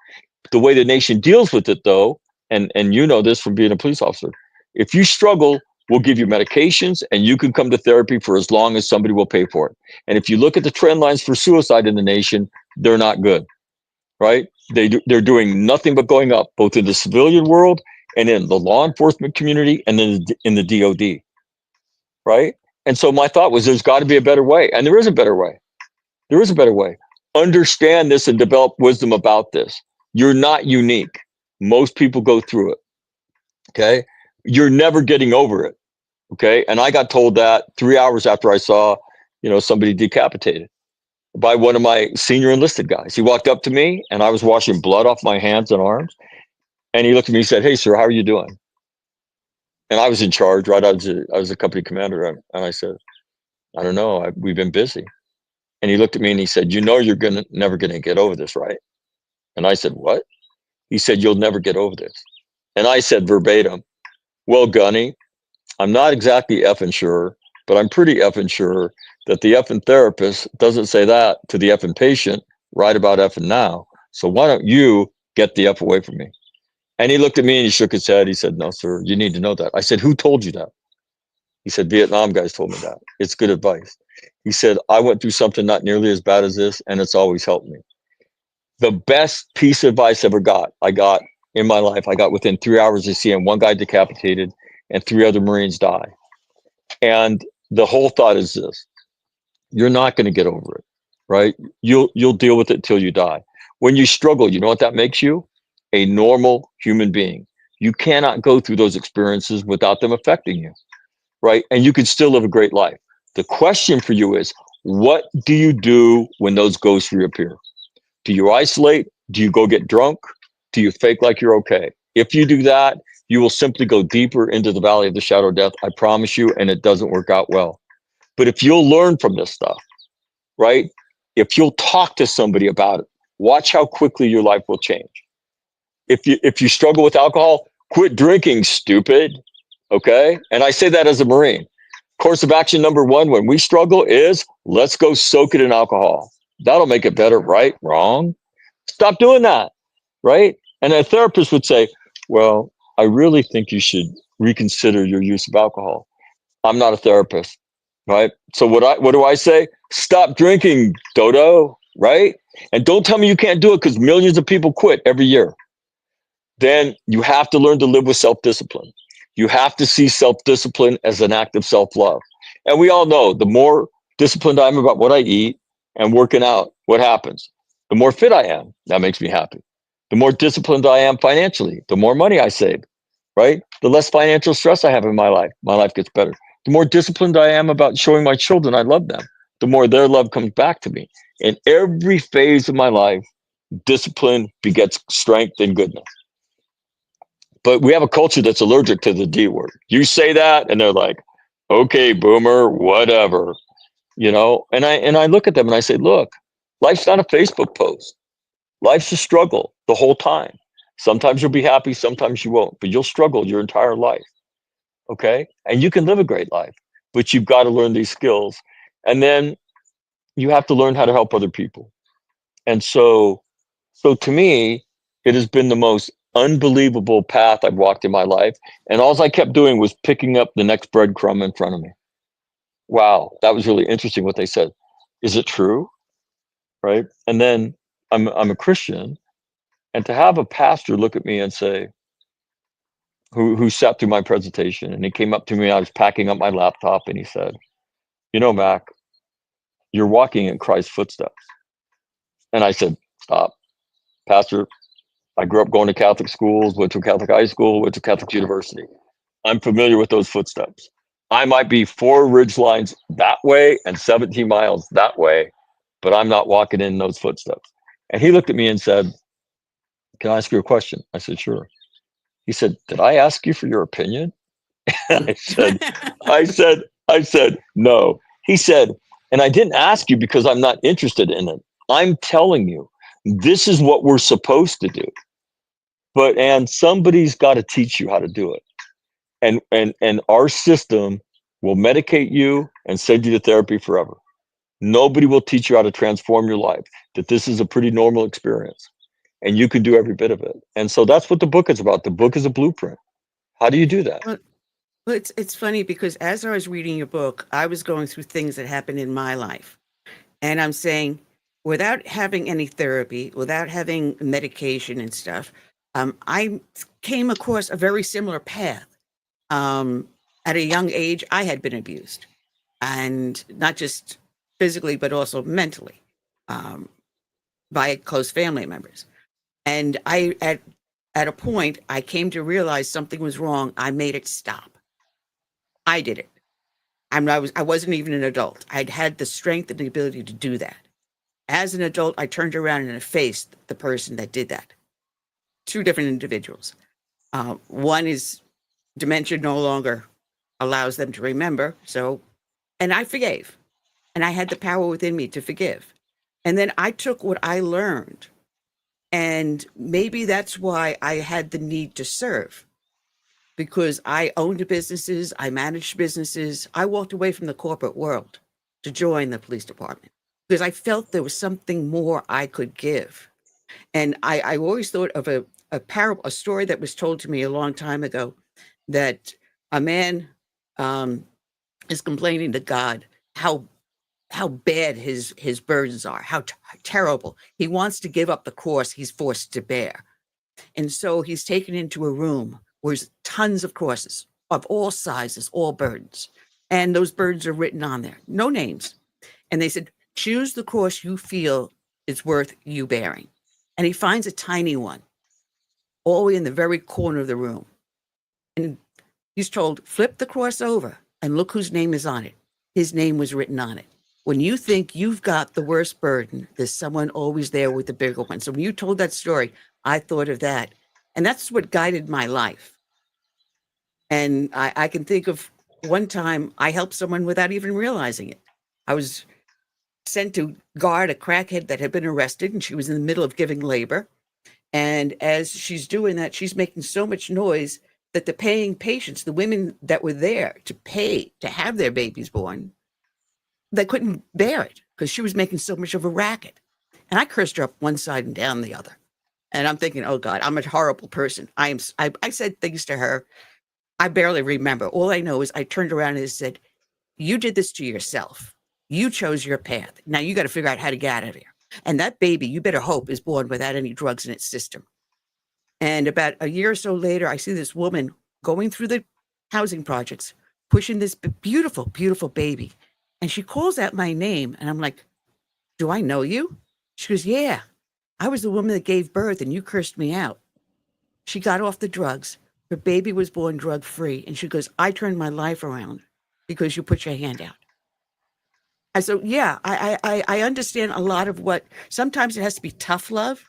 The way the nation deals with it, though, and you know this from being a police officer, if you struggle, we'll give you medications and you can come to therapy for as long as somebody will pay for it. And if you look at the trend lines for suicide in the nation, they're not good, right? They're doing nothing but going up, both in the civilian world and in the law enforcement community and then in the DOD, right? And so my thought was, there's got to be a better way. And there is a better way. There is a better way. Understand this and develop wisdom about this. You're not unique. Most people go through it. Okay. You're never getting over it. Okay. And I got told that 3 hours after I saw, somebody decapitated by one of my senior enlisted guys. He walked up to me and I was washing blood off my hands and arms. And he looked at me and said, "Hey, sir, how are you doing?" And I was in charge, right? I was a company commander. And I said, "I don't know. We've been busy." And he looked at me and he said, "You're never going to get over this, right?" And I said, "What?" He said, "You'll never get over this." And I said verbatim, "Well, Gunny, I'm not exactly effing sure, but I'm pretty effing sure that the effing therapist doesn't say that to the effing patient right about effing now. So why don't you get the F away from me?" And he looked at me and he shook his head. He said, "No, sir, you need to know that." I said, "Who told you that?" He said, "Vietnam guys told me that. It's good advice." He said, "I went through something not nearly as bad as this, and it's always helped me." The best piece of advice I ever I got in my life, I got within 3 hours of seeing one guy decapitated and 3 other Marines die. And the whole thought is this: you're not going to get over it, right? You'll deal with it till you die. When you struggle, you know what that makes you? A normal human being. You cannot go through those experiences without them affecting you, right? And you can still live a great life. The question for you is, what do you do when those ghosts reappear? Do you isolate? Do you go get drunk? Do you fake like you're okay? If you do that, you will simply go deeper into the valley of the shadow of death. I promise you, and it doesn't work out well. But if you'll learn from this stuff, right? If you'll talk to somebody about it, watch how quickly your life will change. If you struggle with alcohol, quit drinking, stupid. Okay? And I say that as a Marine. Course of action number one when we struggle is let's go soak it in alcohol. That'll make it better, right? Wrong. Stop doing that, right? And a therapist would say, "Well, I really think you should reconsider your use of alcohol." I'm not a therapist, right? So what do I say? Stop drinking, dodo, right? And don't tell me you can't do it because millions of people quit every year. Then you have to learn to live with self-discipline. You have to see self-discipline as an act of self-love. And we all know the more disciplined I am about what I eat and working out, what happens? The more fit I am, that makes me happy. The more disciplined I am financially, the more money I save, right? The less financial stress I have in my life gets better. The more disciplined I am about showing my children I love them, the more their love comes back to me. In every phase of my life, discipline begets strength and goodness. But we have a culture that's allergic to the D word. You say that, and they're like, "Okay, boomer, whatever." And I look at them and I say, "Look, life's not a Facebook post. Life's a struggle the whole time. Sometimes you'll be happy, sometimes you won't, but you'll struggle your entire life. Okay? And you can live a great life, but you've got to learn these skills. And then you have to learn how to help other people." And so to me, it has been the most unbelievable path I've walked in my life. And all I kept doing was picking up the next breadcrumb in front of me. Wow, that was really interesting what they said. Is it true? Right? And then I'm a Christian, and to have a pastor look at me and say, who sat through my presentation, and he came up to me, I was packing up my laptop, and he said, "Mac, you're walking in Christ's footsteps." And I said, "Stop, Pastor. I grew up going to Catholic schools, went to Catholic high school, went to Catholic university. I'm familiar with those footsteps. I might be 4 ridge lines that way and 17 miles that way, but I'm not walking in those footsteps." And he looked at me and said, "Can I ask you a question?" I said, "Sure." He said, "Did I ask you for your opinion?" I said, I said, "No." He said, "And I didn't ask you because I'm not interested in it. I'm telling you, this is what we're supposed to do. And somebody's got to teach you how to do it. And our system will medicate you and send you to therapy forever. Nobody will teach you how to transform your life, that this is a pretty normal experience and you can do every bit of it." And so that's what the book is about. The book is a blueprint. How do you do that? Well, it's funny because as I was reading your book, I was going through things that happened in my life. And I'm saying, without having any therapy, without having medication and stuff, I came across a very similar path. Um, at a young age, I had been abused, and not just physically, but also mentally, um, by close family members. And at a point, I came to realize something was wrong. I made it stop. I did it. I wasn't even an adult. I'd had the strength and the ability to do that. As an adult, I turned around and faced the person that did that. Two different individuals. One is dementia no longer allows them to remember. So, and I forgave. And I had the power within me to forgive. And then I took what I learned. And maybe that's why I had the need to serve, because I owned businesses, I managed businesses. I walked away from the corporate world to join the police department because I felt there was something more I could give. And I always thought of a parable, a story that was told to me a long time ago, that a man is complaining to God how bad his burdens are, how terrible. He wants to give up the cross he's forced to bear. And so he's taken into a room where there's tons of crosses of all sizes, all burdens. And those burdens are written on there, no names. And they said, choose the cross you feel is worth you bearing. And he finds a tiny one, all the way in the very corner of the room. And he's told, flip the cross over and look whose name is on it. His name was written on it. When you think you've got the worst burden, there's someone always there with the bigger one. So when you told that story, I thought of that. And that's what guided my life. And I can think of one time I helped someone without even realizing it. I was sent to guard a crackhead that had been arrested, and she was in the middle of giving labor. And as she's doing that, she's making so much noise that the paying patients, the women that were there to pay to have their babies born, they couldn't bear it because she was making so much of a racket. And I cursed her up one side and down the other. And I'm thinking, oh God, I'm a horrible person. I said things to her I barely remember. All I know is I turned around and said, you did this to yourself. You chose your path. Now you got to figure out how to get out of here. And that baby, you better hope, is born without any drugs in its system. And about a year or so later, I see this woman going through the housing projects, pushing this beautiful, beautiful baby. And she calls out my name. And I'm like, do I know you? She goes, yeah, I was the woman that gave birth and you cursed me out. She got off the drugs. Her baby was born drug-free. And she goes, I turned my life around because you put your hand out. I said, yeah, I understand a lot of what, sometimes it has to be tough love,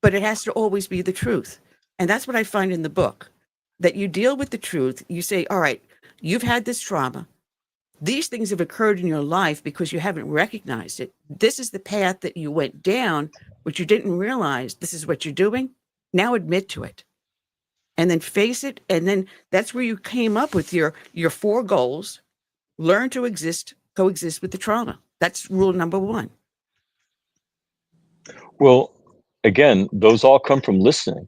but it has to always be the truth. And that's what I find in the book, that you deal with the truth. You say, all right, you've had this trauma. These things have occurred in your life because you haven't recognized it. This is the path that you went down, but you didn't realize this is what you're doing. Now admit to it and then face it. And then that's where you came up with your 4 goals. Learn to coexist with the trauma. That's rule number 1. Well, again, those all come from listening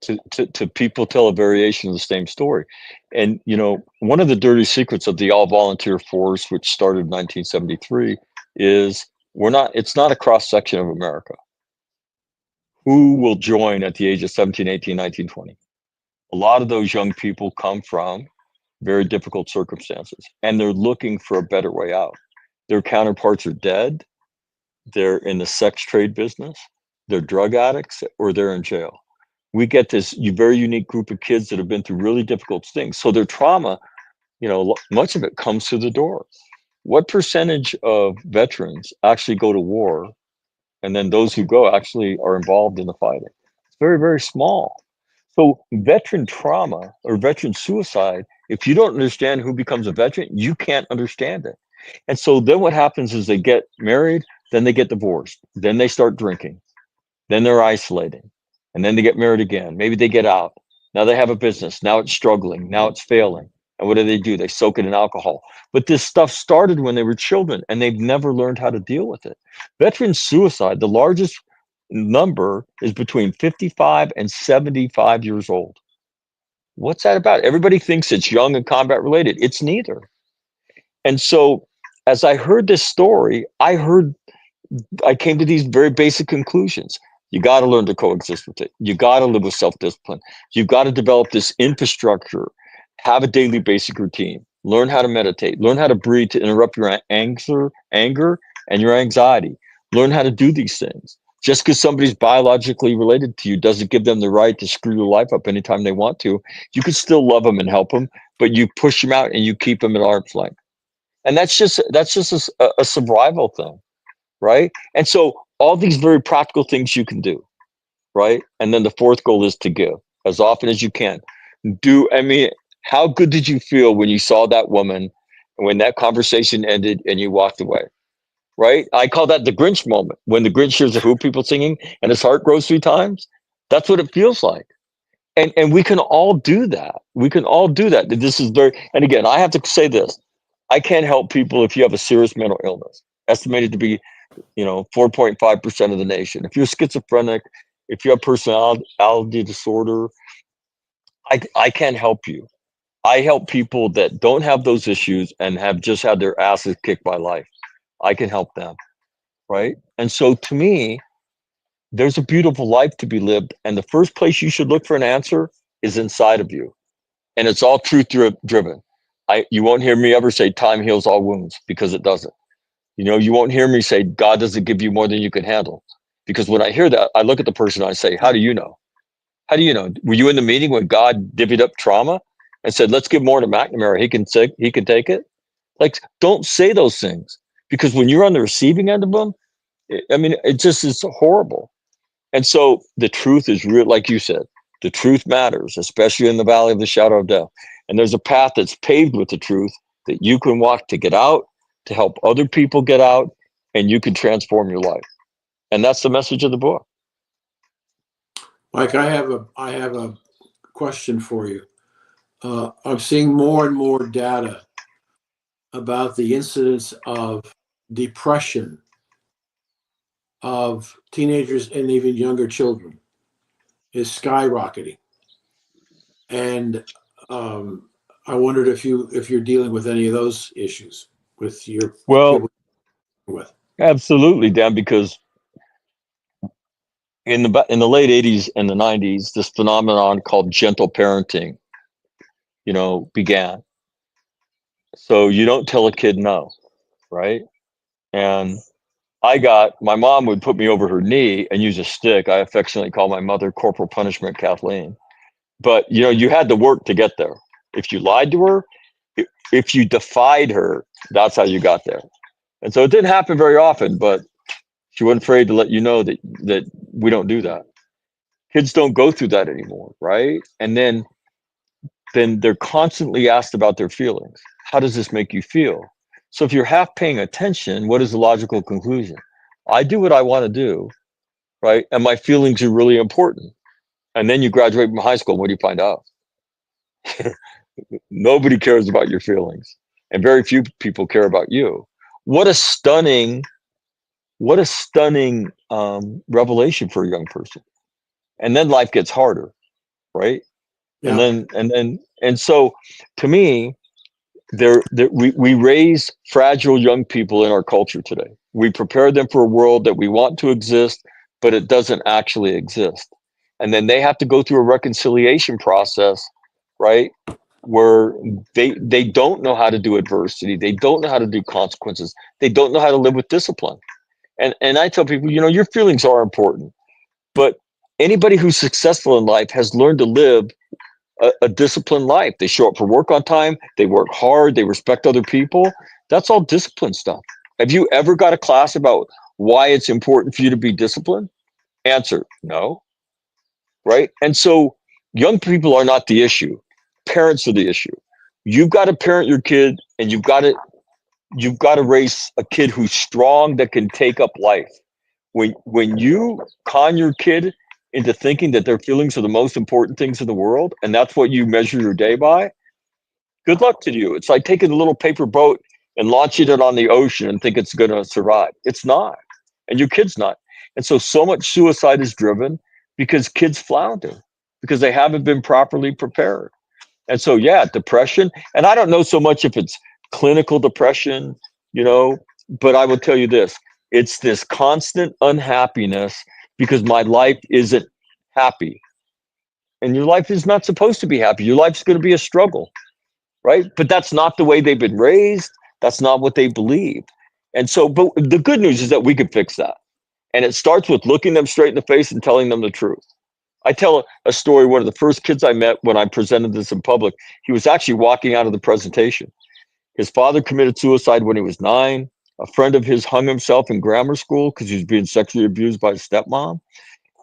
to people tell a variation of the same story. And, you know, one of the dirty secrets of the all volunteer force, which started in 1973, is it's not a cross section of America. Who will join at the age of 17, 18, 19, 20? A lot of those young people come from very difficult circumstances, and they're looking for a better way out. Their counterparts are dead. They're in the sex trade business. They're drug addicts, or they're in jail. We get this very unique group of kids that have been through really difficult things. So their trauma, you know, much of it comes through the door. What percentage of veterans actually go to war, and then those who go actually are involved in the fighting? It's very, very small. So veteran trauma or veteran suicide, if you don't understand who becomes a veteran, you can't understand it. And so then what happens is they get married, then they get divorced, then they start drinking, then they're isolating, and then they get married again. Maybe they get out. Now they have a business. Now it's struggling. Now it's failing. And what do? They soak it in alcohol. But this stuff started when they were children, and they've never learned how to deal with it. Veteran suicide, the largest number is between 55 and 75 years old. What's that about? Everybody thinks it's young and combat related. It's neither. And so as I heard this story, I came to these very basic conclusions. You got to learn to coexist with it. You got to live with self-discipline. You got to develop this infrastructure, have a daily basic routine, learn how to meditate, learn how to breathe to interrupt your anger and your anxiety, learn how to do these things Just because somebody's biologically related to you doesn't give them the right to screw your life up anytime they want to. You can still love them and help them, but you push them out and you keep them at arm's length. And that's just a survival thing, right? And so all these very practical things you can do, right? And then the fourth goal is to give as often as you can. How good did you feel when you saw that woman, when that conversation ended and you walked away? Right? I call that the Grinch moment. When the Grinch hears the Who people singing and his heart grows 3 times, that's what it feels like. And we can all do that. We can all do that. This is and again, I have to say this. I can't help people if you have a serious mental illness, estimated to be, 4.5% of the nation. If you're schizophrenic, if you have personality disorder, I can't help you. I help people that don't have those issues and have just had their asses kicked by life. I can help them, right? And so to me, there's a beautiful life to be lived. And the first place you should look for an answer is inside of you. And it's all truth driven. You won't hear me ever say time heals all wounds, because it doesn't. You won't hear me say God doesn't give you more than you can handle. Because when I hear that, I look at the person and I say, how do you know? How do you know? Were you in the meeting when God divvied up trauma and said, let's give more to McNamara, he can take it? Like, don't say those things. Because when you're on the receiving end of them, it just is horrible. And so the truth is real, like you said, the truth matters, especially in the valley of the shadow of death. And there's a path that's paved with the truth that you can walk to get out, to help other people get out, and you can transform your life. And that's the message of the book. Mike, I have a question for you. I'm seeing more and more data about the incidence of depression of teenagers and even younger children is skyrocketing. And I wondered if you're dealing with any of those issues with your Well, with. Absolutely, Dan, because in the late 80s and the 90s, this phenomenon called gentle parenting, began. So you don't tell a kid no, right? And my mom would put me over her knee and use a stick. I affectionately call my mother Corporal Punishment Kathleen. But, you had to work to get there. If you lied to her, if you defied her, that's how you got there. And so it didn't happen very often, but she wasn't afraid to let you know that we don't do that. Kids don't go through that anymore, right? And then they're constantly asked about their feelings. How does this make you feel? So if you're half paying attention, what is the logical conclusion? I do what I want to do, right? And my feelings are really important. And then you graduate from high school, and what do you find out? Nobody cares about your feelings, and very few people care about you. What a stunning revelation for a young person. And then life gets harder, right? Yeah. And so to me, we raise fragile young people in our culture today. We prepare them for a world that we want to exist, but it doesn't actually exist. And then they have to go through a reconciliation process, right? Where they don't know how to do adversity. They don't know how to do consequences. They don't know how to live with discipline. And I tell people, your feelings are important, but anybody who's successful in life has learned to live a disciplined life. They show up for work on time. They work hard. They respect other people. That's all discipline stuff. Have you ever got a class about why it's important for you to be disciplined? Answer, no. Right? And so young people are not the issue. Parents are the issue. You've got to parent your kid, and you've got to raise a kid who's strong, that can take up life. When you con your kid into thinking that their feelings are the most important things in the world, and that's what you measure your day by, good luck to you. It's like taking a little paper boat and launching it on the ocean and think it's going to survive. It's not. And your kid's not. And so much suicide is driven because kids flounder, because they haven't been properly prepared. And so, yeah, depression. And I don't know so much if it's clinical depression, but I will tell you this. It's this constant unhappiness because my life isn't happy. And your life is not supposed to be happy. Your life's going to be a struggle, right? But that's not the way they've been raised. That's not what they believe. And so, but the good news is that we can fix that. And it starts with looking them straight in the face and telling them the truth. I tell a story. One of the first kids I met when I presented this in public, he was actually walking out of the presentation. His father committed suicide when he was 9. A friend of his hung himself in grammar school because he was being sexually abused by his stepmom.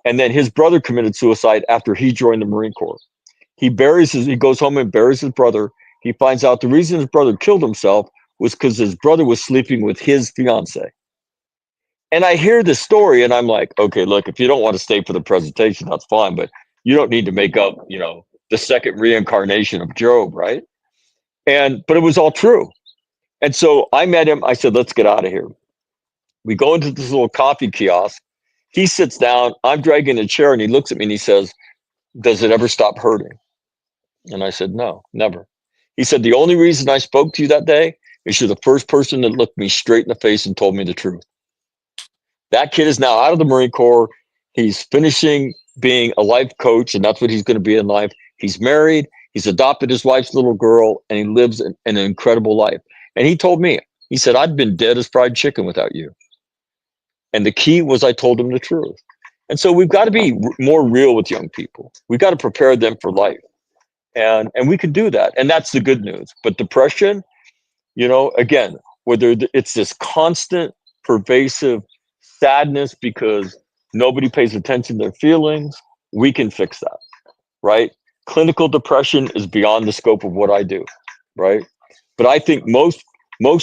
And then his brother committed suicide after he joined the Marine Corps. He goes home and buries his brother. He finds out the reason his brother killed himself was because his brother was sleeping with his fiance. And I hear this story and I'm like, okay, look, if you don't want to stay for the presentation, that's fine, but you don't need to make up, the second reincarnation of Job, right? But it was all true. And so I met him. I said, let's get out of here. We go into this little coffee kiosk. He sits down. I'm dragging a chair and he looks at me and he says, does it ever stop hurting? And I said, no, never. He said, the only reason I spoke to you that day is you're the first person that looked me straight in the face and told me the truth. That kid is now out of the Marine Corps. He's finishing being a life coach, and that's what he's going to be in life. He's married. He's adopted his wife's little girl, and he lives an incredible life. And he told me, he said, I'd been dead as fried chicken without you. And the key was I told him the truth. And so we've got to be more real with young people. We've got to prepare them for life. And we can do that. And that's the good news. But depression, again, whether it's this constant, pervasive sadness because nobody pays attention to their feelings, we can fix that, right? Clinical depression is beyond the scope of what I do, right? But I think most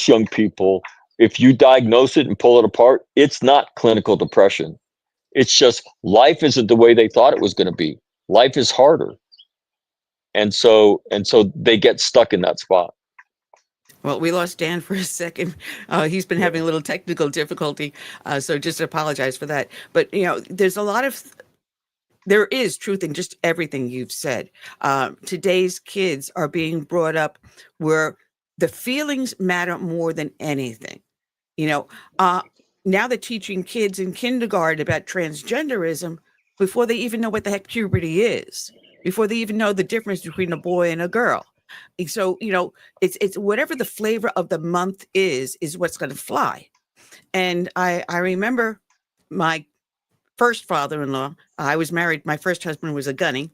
young people, if you diagnose it and pull it apart, it's not clinical depression. It's just life isn't the way they thought it was going to be. Life is harder. And so they get stuck in that spot. Well, we lost Dan for a second. He's been having a little technical difficulty, so just apologize for that. But, there is truth in just everything you've said. Today's kids are being brought up where the feelings matter more than anything. Now they're teaching kids in kindergarten about transgenderism before they even know what the heck puberty is, before they even know the difference between a boy and a girl. So, it's whatever the flavor of the month is what's going to fly. And I remember my first father-in-law. I was married. My first husband was a gunny.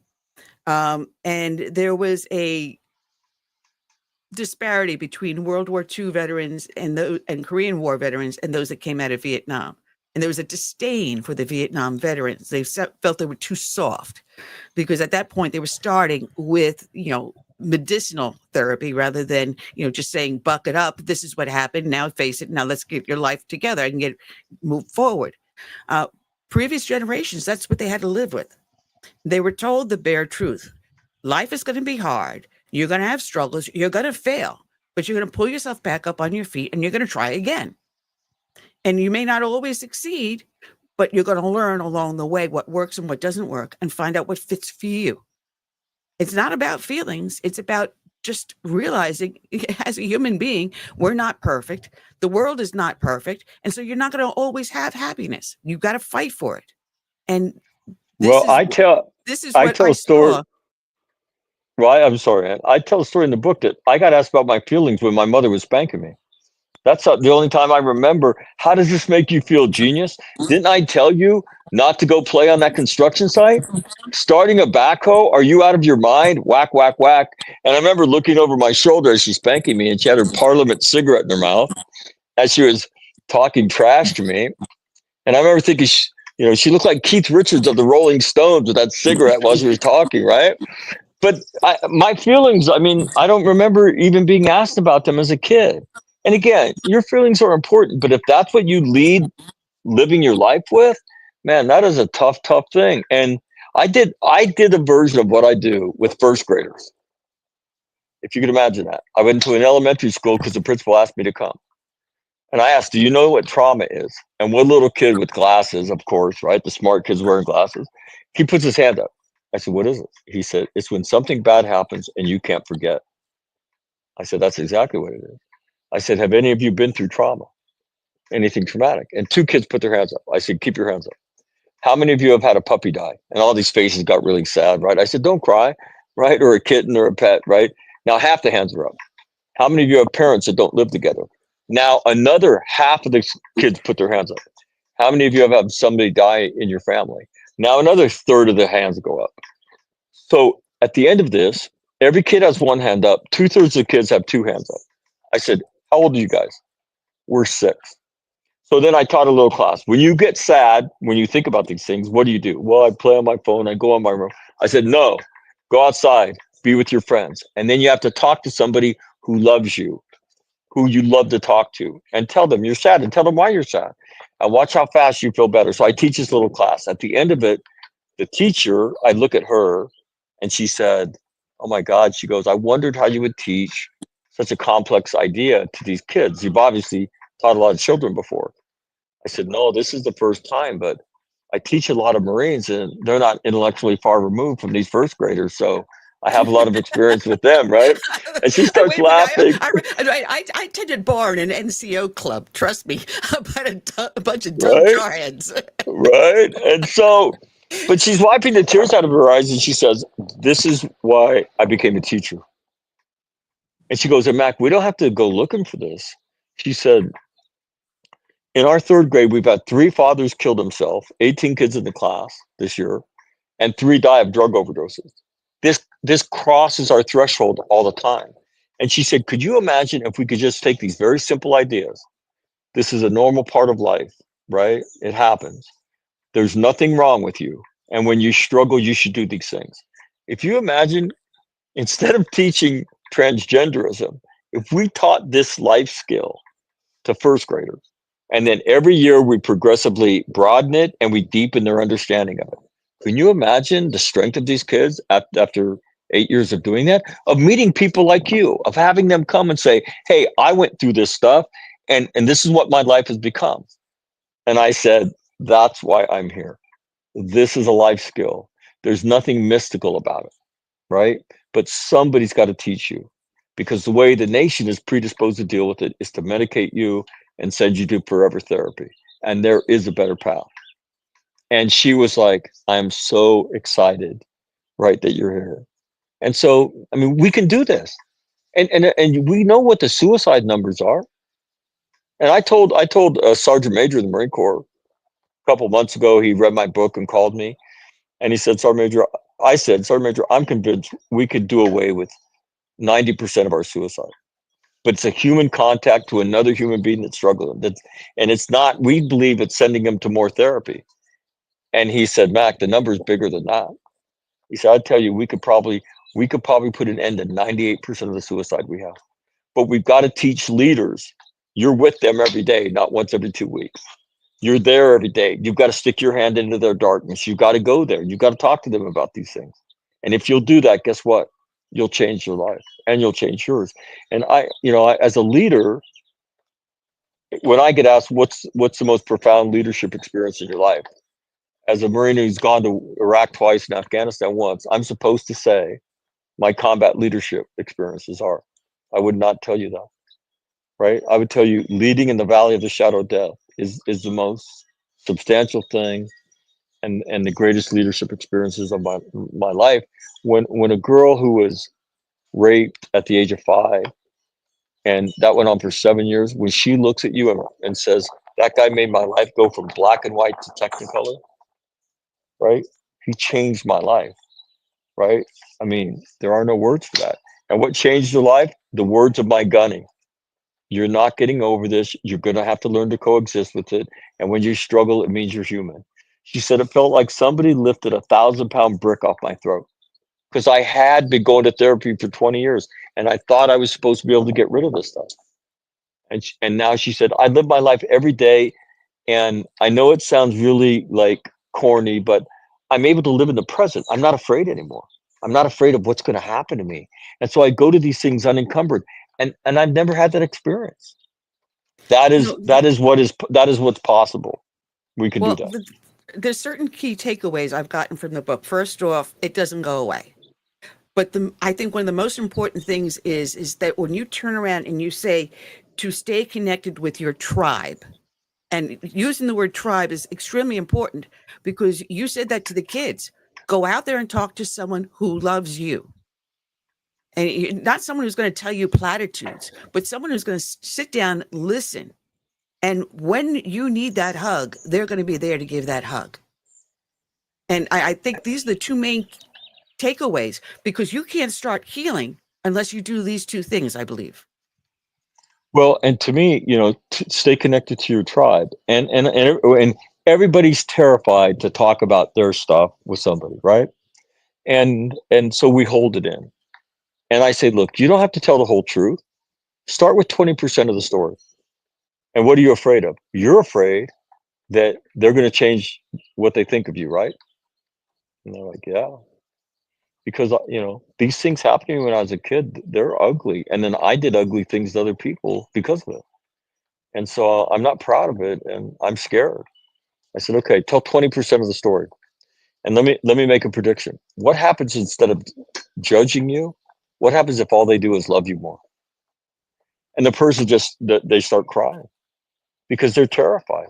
And there was a disparity between World War II veterans and Korean War veterans and those that came out of Vietnam. And there was a disdain for the Vietnam veterans. They felt they were too soft because at that point they were starting with, medicinal therapy rather than, just saying, buck it up. This is what happened. Now face it. Now let's get your life together and move forward. Previous generations, that's what they had to live with. They were told the bare truth. Life is going to be hard. You're going to have struggles. You're going to fail, but you're going to pull yourself back up on your feet and you're going to try again. And you may not always succeed, but you're going to learn along the way what works and what doesn't work and find out what fits for you. It's not about feelings. It's about just realizing as a human being, we're not perfect. The world is not perfect. And so you're not going to always have happiness. You've got to fight for it. And I tell a story. Well, I'm sorry, Ann. I tell a story in the book that I got asked about my feelings when my mother was spanking me. That's the only time I remember. How does this make you feel, genius? Didn't I tell you not to go play on that construction site? Starting a backhoe? Are you out of your mind? Whack, whack, whack. And I remember looking over my shoulder as she's spanking me, and she had her Parliament cigarette in her mouth as she was talking trash to me. And I remember thinking, she looked like Keith Richards of the Rolling Stones with that cigarette while she was talking, right? But my feelings, I don't remember even being asked about them as a kid. And again, your feelings are important, but if that's what you lead living your life with, man, that is a tough, tough thing. And I did a version of what I do with first graders. If you could imagine that. I went to an elementary school because the principal asked me to come. And I asked, do you know what trauma is? And one little kid with glasses, of course, right? The smart kids wearing glasses. He puts his hand up. I said, what is it? He said, it's when something bad happens and you can't forget. I said, that's exactly what it is. I said, have any of you been through trauma? Anything traumatic? And 2 kids put their hands up. I said, keep your hands up. How many of you have had a puppy die? And all these faces got really sad, right? I said, don't cry, right? Or a kitten or a pet, right? Now half the hands are up. How many of you have parents that don't live together? Now another half of the kids put their hands up. How many of you have had somebody die in your family? Now another third of the hands go up. So at the end of this, every kid has one hand up. 2/3 of the kids have two hands up. I said, how old are you guys? We're 6. So then I taught a little class. When you get sad, when you think about these things, what do? Well, I play on my phone. I go on my room. I said, no, go outside, be with your friends. And then you have to talk to somebody who loves you, who you love to talk to, and tell them you're sad and tell them why you're sad. And watch how fast you feel better. So I teach this little class. At the end of it, the teacher, I look at her and she said, oh my God, she goes, I wondered how you would teach such a complex idea to these kids. You've obviously taught a lot of children before. I said, no, this is the first time, but I teach a lot of Marines and they're not intellectually far removed from these first graders. So I have a lot of experience with them, right? And she starts laughing. I attended bar in an NCO club. Trust me, about a bunch of dumb Right? jarheads. Right. And so, but she's wiping the tears out of her eyes and she says, this is why I became a teacher. And she goes, and Mac, we don't have to go looking for this. She said, in our 3rd grade, we've had 3 fathers kill themselves, 18 kids in the class this year, and 3 die of drug overdoses. This crosses our threshold all the time. And she said, could you imagine if we could just take these very simple ideas? This is a normal part of life, right? It happens. There's nothing wrong with you. And when you struggle, you should do these things. If you imagine, instead of teaching transgenderism, if we taught this life skill to 1st graders, and then every year we progressively broaden it and we deepen their understanding of it. Can you imagine the strength of these kids after 8 years of doing that, of meeting people like you, of having them come and say, hey, I went through this stuff and this is what my life has become. And I said, that's why I'm here. This is a life skill. There's nothing mystical about it, right? But somebody's got to teach you, because the way the nation is predisposed to deal with it is to medicate you and send you to forever therapy. And there is a better path. And she was like, I'm so excited, right, that you're here. And so, I mean, we can do this. And we know what the suicide numbers are. And I told a Sergeant Major of the Marine Corps a couple months ago, he read my book and called me. And he said, Sergeant Major, Sergeant Major, I'm convinced we could do away with 90% of our suicide. But it's a human contact to another human being that's struggling. And it's not, we believe it's sending them to more therapy. And he said, Mac, the number is bigger than that. He said, I'd tell you, we could probably put an end to 98% of the suicide we have. But we've got to teach leaders. You're with them every day, not once every 2 weeks. You're there every day. You've got to stick your hand into their darkness. You've got to go there. You've got to talk to them about these things. And if you'll do that, guess what? You'll change your life and you'll change yours. And I, as a leader, when I get asked what's the most profound leadership experience in your life, as a Marine who's gone to Iraq twice and Afghanistan once, I'm supposed to say my combat leadership experiences are. I would not tell you that, right? I would tell you leading in the valley of the shadow of death is the most substantial thing and the greatest leadership experiences of my life. When a girl who was raped at the age of 5, and that went on for 7 years, when she looks at you and says, that guy made my life go from black and white to technicolor, right? He changed my life, right? I mean, there are no words for that. And what changed your life? The words of my gunning. You're not getting over this. You're going to have to learn to coexist with it. And when you struggle, it means you're human. She said, it felt like somebody lifted a 1,000-pound brick off my throat, because I had been going to therapy for 20 years and I thought I was supposed to be able to get rid of this stuff. And now she said, I live my life every day. And I know it sounds really like corny, but I'm able to live in the present. I'm not afraid anymore. I'm not afraid of what's going to happen to me. And so I go to these things unencumbered. And I've never had that experience. That is what's possible. We can do that. There's certain key takeaways I've gotten from the book. First off, it doesn't go away. But I think one of the most important things is that when you turn around and you say to stay connected with your tribe, and using the word tribe is extremely important, because you said that to the kids. Go out there and talk to someone who loves you. And not someone who's going to tell you platitudes, but someone who's going to sit down, listen, And when you need that hug, they're going to be there to give that hug. And I think these are the two main takeaways, because you can't start healing unless you do these two things, I believe. Well, and to me, stay connected to your tribe, and everybody's terrified to talk about their stuff with somebody, right? And so we hold it in. And I say, look, you don't have to tell the whole truth. Start with 20% of the story. And what are you afraid of? You're afraid that they're going to change what they think of you, right? And they're like, yeah. Because, these things happened to me when I was a kid. They're ugly. And then I did ugly things to other people because of it. And so I'm not proud of it, and I'm scared. I said, okay, tell 20% of the story. And let me make a prediction. What happens instead of judging you? What happens if all they do is love you more? And the person they start crying because they're terrified.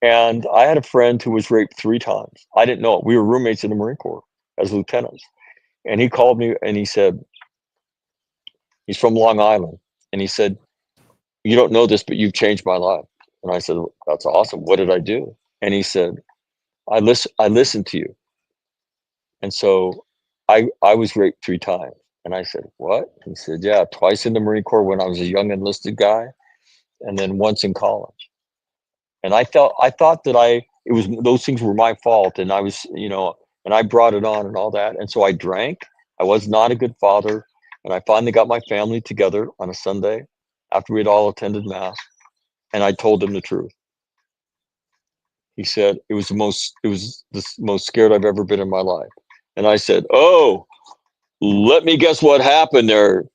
And I had a friend who was raped 3 times. I didn't know it. We were roommates in the Marine Corps as lieutenants. And he called me and he said, he's from Long Island. And he said, you don't know this, but you've changed my life. And I said, that's awesome. What did I do? And he said, I listened to you. And so I was raped 3 times. And I said, what? He said, yeah, twice in the Marine Corps when I was a young enlisted guy, and then once in college. And I thought that those things were my fault. And I was, and I brought it on and all that. And so I drank. I was not a good father. And I finally got my family together on a Sunday after we had all attended mass. And I told them the truth. He said, it was the most scared I've ever been in my life. And I said, oh, let me guess what happened there,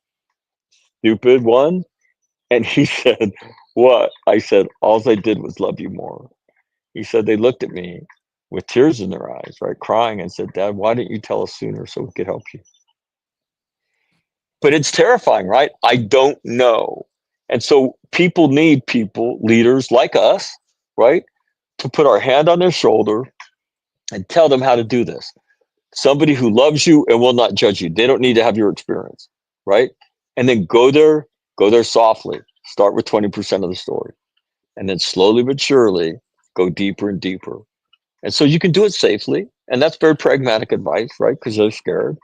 stupid one. And he said, what? I said, all I did was love you more. He said, they looked at me with tears in their eyes, right, crying, and said, Dad, why didn't you tell us sooner so we could help you? But it's terrifying, right? I don't know. And so people need leaders like us, right, to put our hand on their shoulder and tell them how to do this. Somebody who loves you and will not judge you. They don't need to have your experience, right? And then go there softly. Start with 20% of the story. And then slowly but surely go deeper and deeper. And so you can do it safely. And that's very pragmatic advice, right? Because they're scared.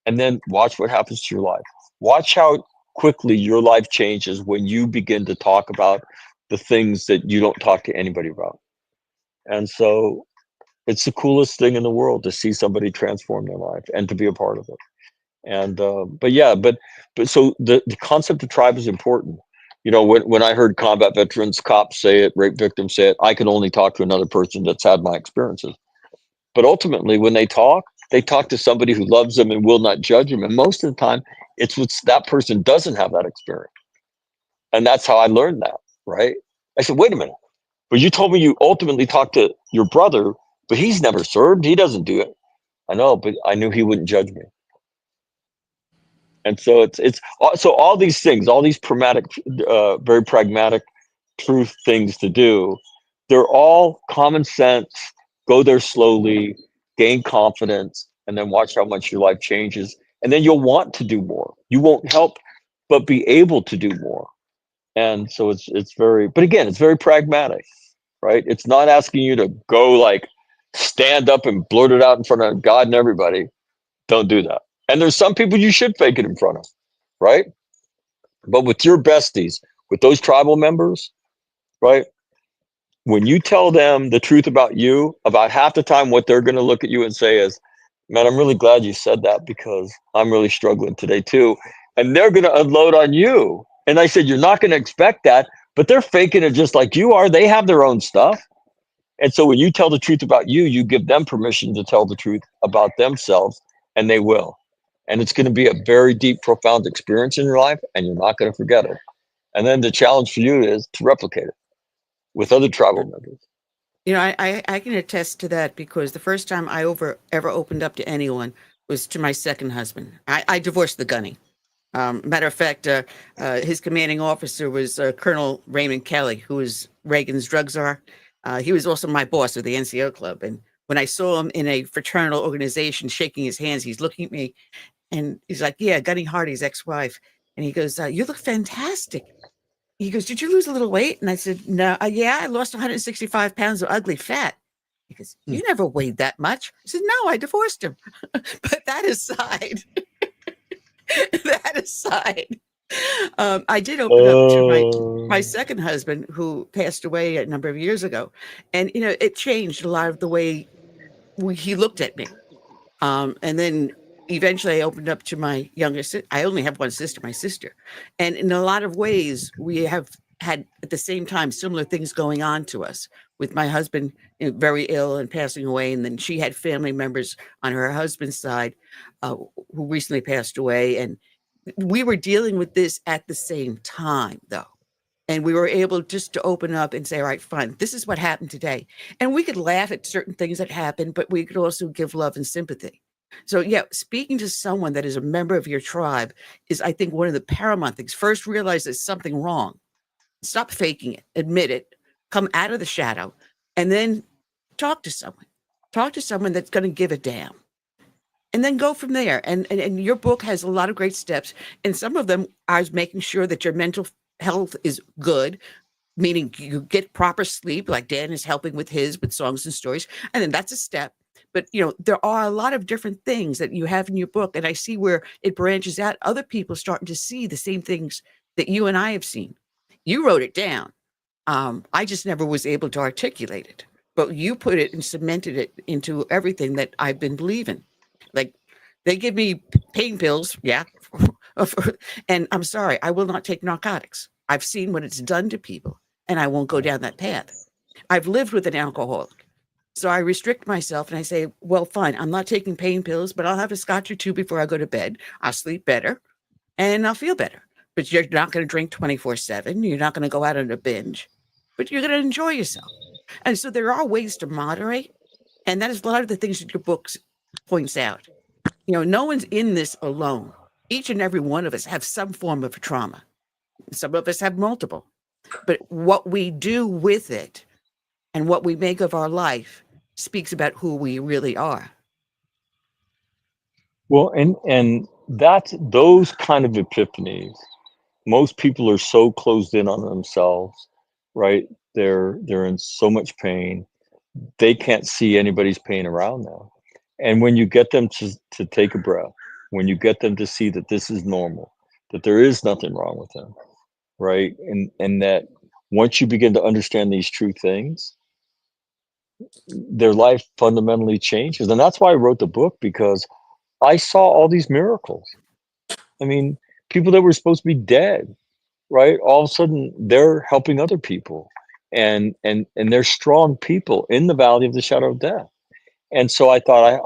And then watch what happens to your life. Watch how quickly your life changes when you begin to talk about the things that you don't talk to anybody about. And so it's the coolest thing in the world to see somebody transform their life and to be a part of it. And but so the concept of tribe is important. When I heard combat veterans, cops say it, rape victims say it, I can only talk to another person that's had my experiences. But ultimately, when they talk to somebody who loves them and will not judge them. And most of the time, it's what that person doesn't have that experience. And that's how I learned that, right? I said, wait a minute, but you told me you ultimately talked to your brother, but he's never served. He doesn't do it. I know, but I knew he wouldn't judge me. And so so all these things, all these very pragmatic truth things to do, they're all common sense. Go there slowly, gain confidence, and then watch how much your life changes. And then you'll want to do more. You won't help but be able to do more. And so it's very pragmatic, right? It's not asking you to go like stand up and blurt it out in front of God and everybody. Don't do that. And there's some people you should fake it in front of, right? But with your besties, with those tribal members, right? When you tell them the truth about you, about half the time what they're going to look at you and say is, man, I'm really glad you said that because I'm really struggling today too. And they're going to unload on you. And I said, you're not going to expect that, but they're faking it just like you are. They have their own stuff. And so when you tell the truth about you, you give them permission to tell the truth about themselves, and they will. And it's going to be a very deep, profound experience in your life, and you're not going to forget it. And then the challenge for you is to replicate it with other tribal members. I can attest to that because the first time I ever opened up to anyone was to my second husband. I divorced the gunny. Matter of fact, his commanding officer was Colonel Raymond Kelly, who was Reagan's drug czar. He was also my boss of the NCO club. And when I saw him in a fraternal organization shaking his hands, he's looking at me and he's like, yeah, Gunny Hardy's ex-wife. And he goes, you look fantastic. he goes, "Did you lose a little weight?" And I said, "No, yeah, I lost 165 pounds of ugly fat." He goes, "You never weighed that much." I said, "No, I divorced him." But that aside, that aside, I did open up to my second husband, who passed away a number of years ago, and it changed a lot of the way he looked at me. And then eventually I opened up to my youngest. I only have one sister, my sister. And in a lot of ways, we have had at the same time similar things going on to us, with my husband very ill and passing away. And then she had family members on her husband's side who recently passed away. And we were dealing with this at the same time, though. And we were able just to open up and say, all right, fine, this is what happened today. And we could laugh at certain things that happened, but we could also give love and sympathy. So, yeah, speaking to someone that is a member of your tribe is, I think, one of the paramount things. First, realize there's something wrong. Stop faking it. Admit it. Come out of the shadow. And then talk to someone. Talk to someone that's going to give a damn. And then go from there. And your book has a lot of great steps. And some of them are making sure that your mental health is good, meaning you get proper sleep, like Dan is helping with songs and stories. And then that's a step. But, there are a lot of different things that you have in your book. And I see where it branches out. Other people starting to see the same things that you and I have seen. You wrote it down. I just never was able to articulate it. But you put it and cemented it into everything that I've been believing. Like, they give me pain pills. Yeah. And I'm sorry, I will not take narcotics. I've seen what it's done to people, and I won't go down that path. I've lived with an alcoholic. So I restrict myself and I say, well, fine, I'm not taking pain pills, but I'll have a scotch or two before I go to bed. I'll sleep better and I'll feel better. But you're not going to drink 24/7. You're not going to go out on a binge, but you're going to enjoy yourself. And so there are ways to moderate. And that is a lot of the things that your book points out. No one's in this alone. Each and every one of us have some form of trauma. Some of us have multiple. But what we do with it and what we make of our life speaks about who we really are. Well, and that's those kind of epiphanies. Most people are so closed in on themselves, right? They're in so much pain. They can't see anybody's pain around them. And when you get them to take a breath, when you get them to see that this is normal, that there is nothing wrong with them, right? And that once you begin to understand these true things, their life fundamentally changes. And that's why I wrote the book, because I saw all these miracles. I mean, people that were supposed to be dead, right? All of a sudden they're helping other people, and they're strong people in the valley of the shadow of death. And so I thought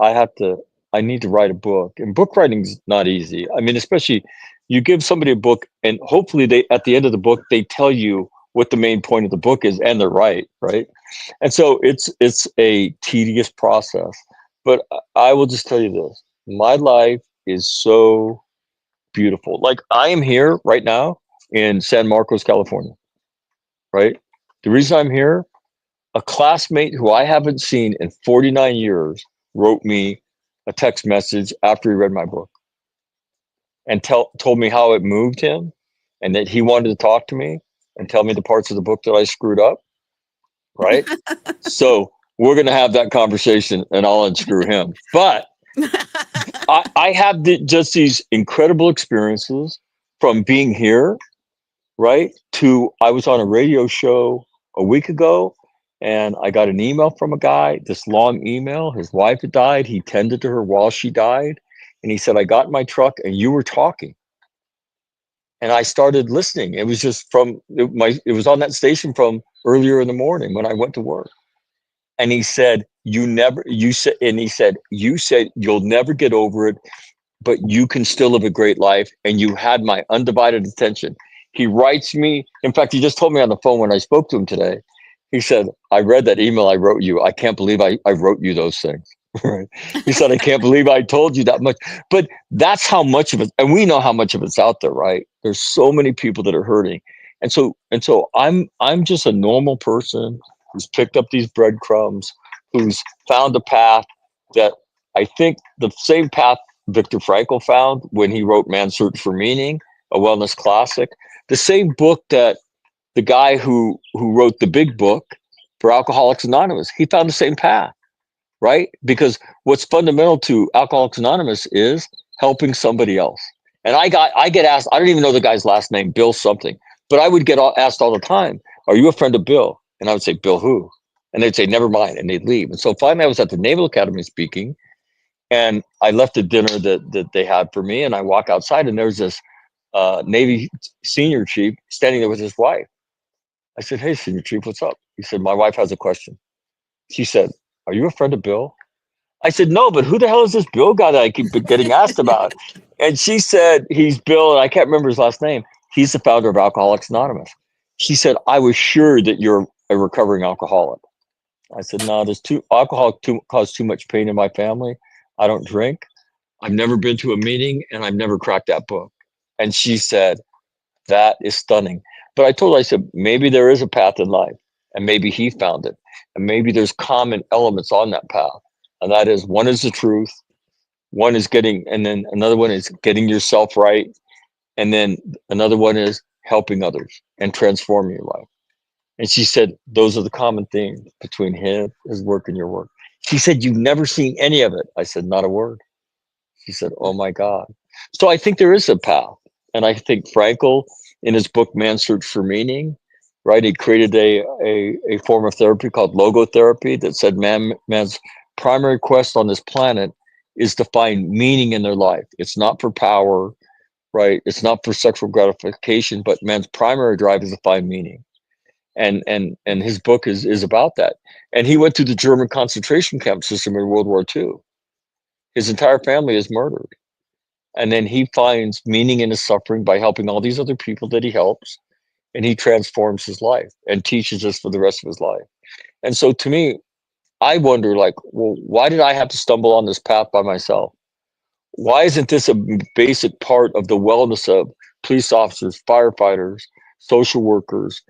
I need to write a book. And book writing is not easy. I mean, especially you give somebody a book and hopefully they, at the end of the book, they tell you what the main point of the book is, and they're right. And so it's a tedious process, but I will just tell you this, my life is so beautiful. Like, I am here right now in San Marcos, California, right? The reason I'm here, a classmate who I haven't seen in 49 years wrote me a text message after he read my book and told me how it moved him, and that he wanted to talk to me and tell me the parts of the book that I screwed up, right? So we're going to have that conversation and I'll unscrew him. But I have just these incredible experiences from being here, right? To, I was on a radio show a week ago and I got an email from a guy, this long email. His wife had died. He tended to her while she died. And he said, I got in my truck and you were talking. And I started listening. It was just it was on that station from earlier in the morning when I went to work. And he said, you said you'll never get over it, but you can still live a great life. And you had my undivided attention. He writes me. In fact, he just told me on the phone when I spoke to him today, he said, I read that email I wrote you. I can't believe I wrote you those things. Right? He said, I can't believe I told you that much. But that's how much of it, and we know how much of it's out there, right? There's so many people that are hurting. And so I'm just a normal person who's picked up these breadcrumbs, who's found a path that I think the same path Viktor Frankl found when he wrote Man's Search for Meaning, a wellness classic, the same book that the guy who wrote the big book for Alcoholics Anonymous, he found the same path, right? Because what's fundamental to Alcoholics Anonymous is helping somebody else. And I get asked, I don't even know the guy's last name, Bill something, but I would get asked all the time, are you a friend of Bill? And I would say, Bill who? And they'd say, never mind, and they'd leave. And so finally I was at the Naval Academy speaking, and I left a dinner that they had for me, and I walk outside, and there's this Navy senior chief standing there with his wife. I said, hey, senior chief, what's up? He said, my wife has a question. She said, are you a friend of Bill? I said, no, but who the hell is this Bill guy that I keep getting asked about? And she said, he's Bill, and I can't remember his last name. He's the founder of Alcoholics Anonymous. She said, I was sure that you're a recovering alcoholic. I said, no, alcohol caused too much pain in my family. I don't drink. I've never been to a meeting, and I've never cracked that book. And she said, that is stunning. But I told her, I said, maybe there is a path in life, and maybe he found it. And maybe there's common elements on that path. And that is, one is the truth, one is and then another one is getting yourself right. And then another one is helping others and transforming your life. And she said, those are the common themes between his work and your work. She said, you've never seen any of it. I said, not a word. She said, oh my God. So I think there is a path. And I think Frankl, in his book, Man's Search for Meaning, right, he created a form of therapy called logotherapy that said man's primary quest on this planet is to find meaning in their life. It's not for power, right? It's not for sexual gratification, but man's primary drive is to find meaning. And his book is about that. And he went through the German concentration camp system in World War II. His entire family is murdered. And then he finds meaning in his suffering by helping all these other people that he helps. And he transforms his life and teaches us for the rest of his life. And so to me, I wonder, like, well, why did I have to stumble on this path by myself? Why isn't this a basic part of the wellness of police officers, firefighters, social workers,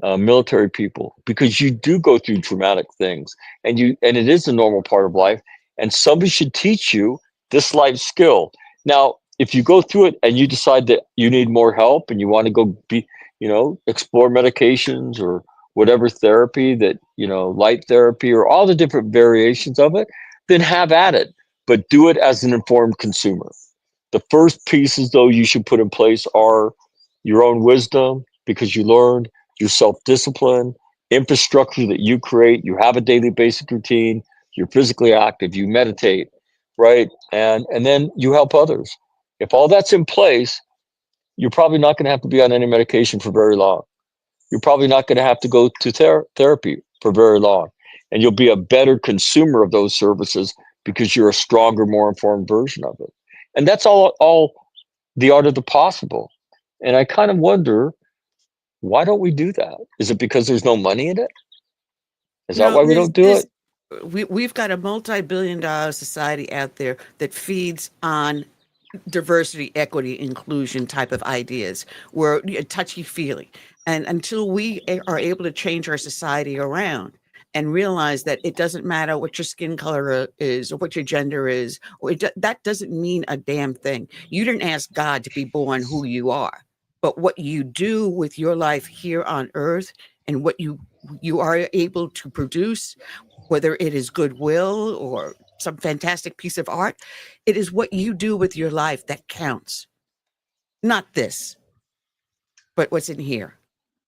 military people? Because you do go through traumatic things, and it is a normal part of life. And somebody should teach you this life skill. Now, if you go through it and you decide that you need more help and you want to go explore medications or whatever therapy that, light therapy or all the different variations of it, then have at it, but do it as an informed consumer. The first pieces, though, you should put in place are your own wisdom, because you learned, your self-discipline, infrastructure that you create. You have a daily basic routine, you're physically active, you meditate, right? And then you help others. If all that's in place, you're probably not going to have to be on any medication for very long. You're probably not going to have to go to therapy for very long. And you'll be a better consumer of those services because you're a stronger, more informed version of it. And that's all the art of the possible. And I kind of wonder, why don't we do that? Is it because there's no money in it? Is that why we don't do it? We've got a multi-billion-dollar society out there that feeds on diversity, equity, inclusion type of ideas. We're touchy-feely. And until we are able to change our society around and realize that it doesn't matter what your skin color is or what your gender is, that doesn't mean a damn thing. You didn't ask God to be born who you are, but what you do with your life here on earth and what you are able to produce, whether it is goodwill or some fantastic piece of art, it is what you do with your life that counts. Not this, but what's in here.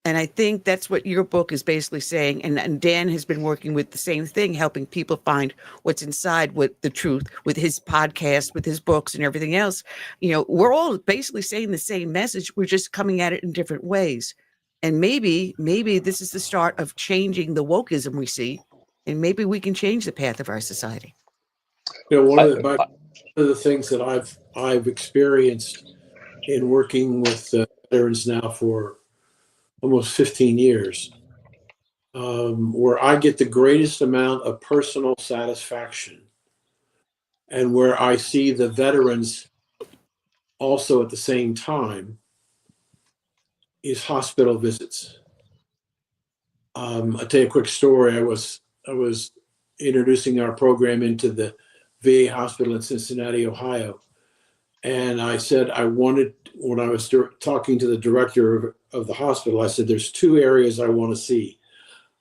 And I think that's what your book is basically saying. And Dan has been working with the same thing, helping people find what's inside with the truth, with his podcast, with his books and everything else. We're all basically saying the same message. We're just coming at it in different ways. And maybe this is the start of changing the wokeism we see. And maybe we can change the path of our society. One of the things that I've experienced in working with veterans now for almost 15 years, where I get the greatest amount of personal satisfaction and where I see the veterans also at the same time is hospital visits. I'll tell you a quick story. I was introducing our program into the VA hospital in Cincinnati, Ohio. And I said, when I was talking to the director of the hospital, I said, there's two areas I want to see.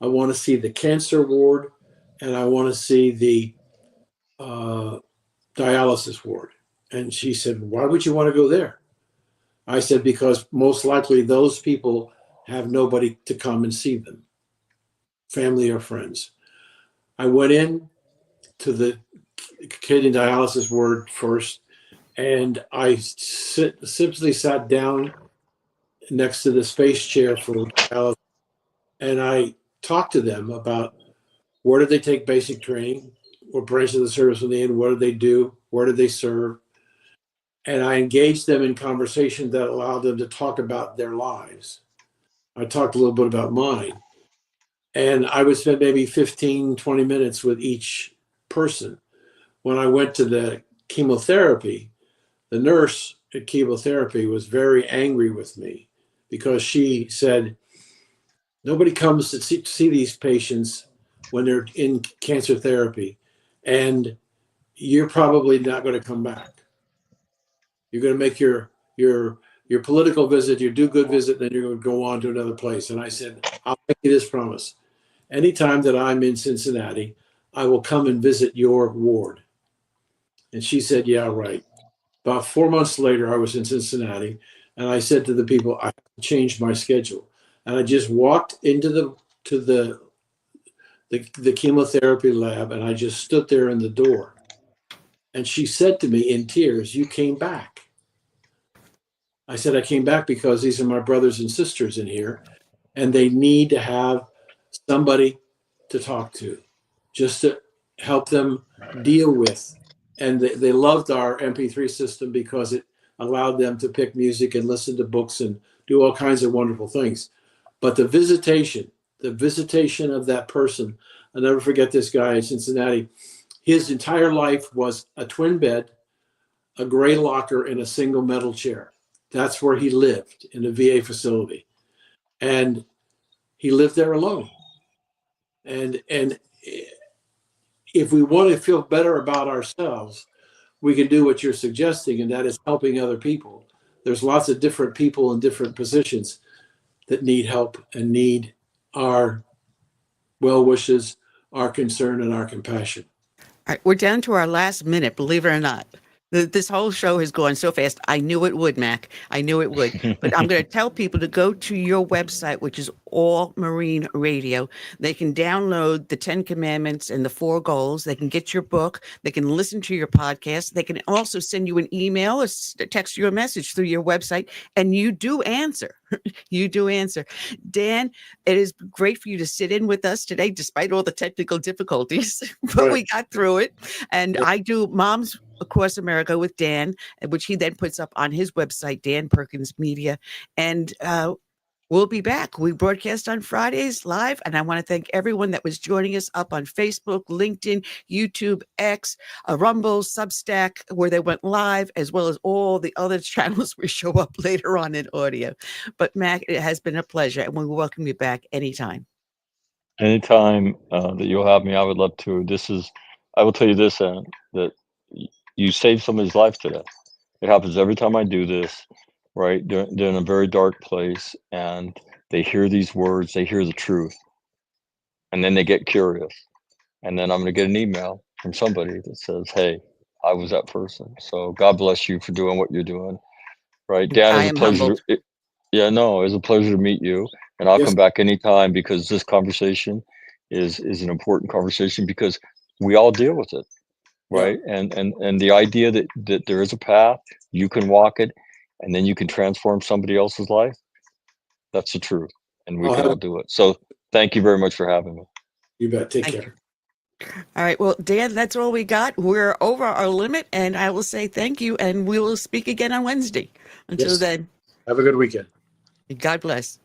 I want to see the cancer ward, and I want to see the dialysis ward. And she said, why would you want to go there? I said, because most likely those people have nobody to come and see them, family or friends. I went in to the kidney dialysis ward first, and I simply sat down next to the space chair for dialysis, and I talked to them about where did they take basic training, what branch of the service were they in, what did they do, where did they serve, and I engaged them in conversation that allowed them to talk about their lives. I talked a little bit about mine, and I would spend maybe 15, 20 minutes with each person. When I went to the chemotherapy, the nurse at chemotherapy was very angry with me because she said, nobody comes to see these patients when they're in cancer therapy, and you're probably not going to come back. You're going to make your political visit, your do-good visit, then you're going to go on to another place. And I said, I'll make you this promise. Anytime that I'm in Cincinnati, I will come and visit your ward. And she said, yeah, right. About 4 months later, I was in Cincinnati, and I said to the people, I have to change my schedule. And I just walked into the chemotherapy lab, and I just stood there in the door. And she said to me in tears, you came back. I said, I came back because these are my brothers and sisters in here, and they need to have somebody to talk to, just to help them deal with. And they loved our MP3 system because it allowed them to pick music and listen to books and do all kinds of wonderful things. But the visitation of that person, I'll never forget this guy in Cincinnati. His entire life was a twin bed, a gray locker, and a single metal chair. That's where he lived, in a VA facility. And he lived there alone. And if we want to feel better about ourselves, we can do what you're suggesting, and that is helping other people. There's lots of different people in different positions that need help and need our well wishes, our concern, and our compassion. All right, we're down to our last minute, believe it or not. This whole show has gone so fast. I knew it would, Mac. I knew it would. But I'm going to tell people to go to your website, which is All Marine Radio. They can download the 10 Commandments and the 4 Goals. They can get your book. They can listen to your podcast. They can also send you an email or text you a message through your website. And you do answer. You do answer. Dan, it is great for you to sit in with us today, despite all the technical difficulties. But we got through it. And I do Moms Across America with Dan, which he then puts up on his website, Dan Perkins Media. And we'll be back. We broadcast on Fridays live. And I want to thank everyone that was joining us up on Facebook, LinkedIn, YouTube, X, Rumble, Substack, where they went live, as well as all the other channels we show up later on in audio. But Mac, it has been a pleasure, and we welcome you back anytime. Anytime that you'll have me, I would love to. I will tell you this, Anne, that you saved somebody's life today. It happens every time I do this, right? They're in a very dark place, and they hear these words, they hear the truth, and then they get curious. And then I'm going to get an email from somebody that says, hey, I was that person. So God bless you for doing what you're doing, right? Dan, it's a pleasure. It was a pleasure to meet you. And I'll come back anytime, because this conversation is an important conversation, because we all deal with it. Right. Yeah. And the idea that there is a path, you can walk it, and then you can transform somebody else's life. That's the truth. And we can all do it. So thank you very much for having me. You bet. Take care. All right. Well, Dan, that's all we got. We're over our limit, and I will say thank you, and we will speak again on Wednesday. Until then, have a good weekend. God bless.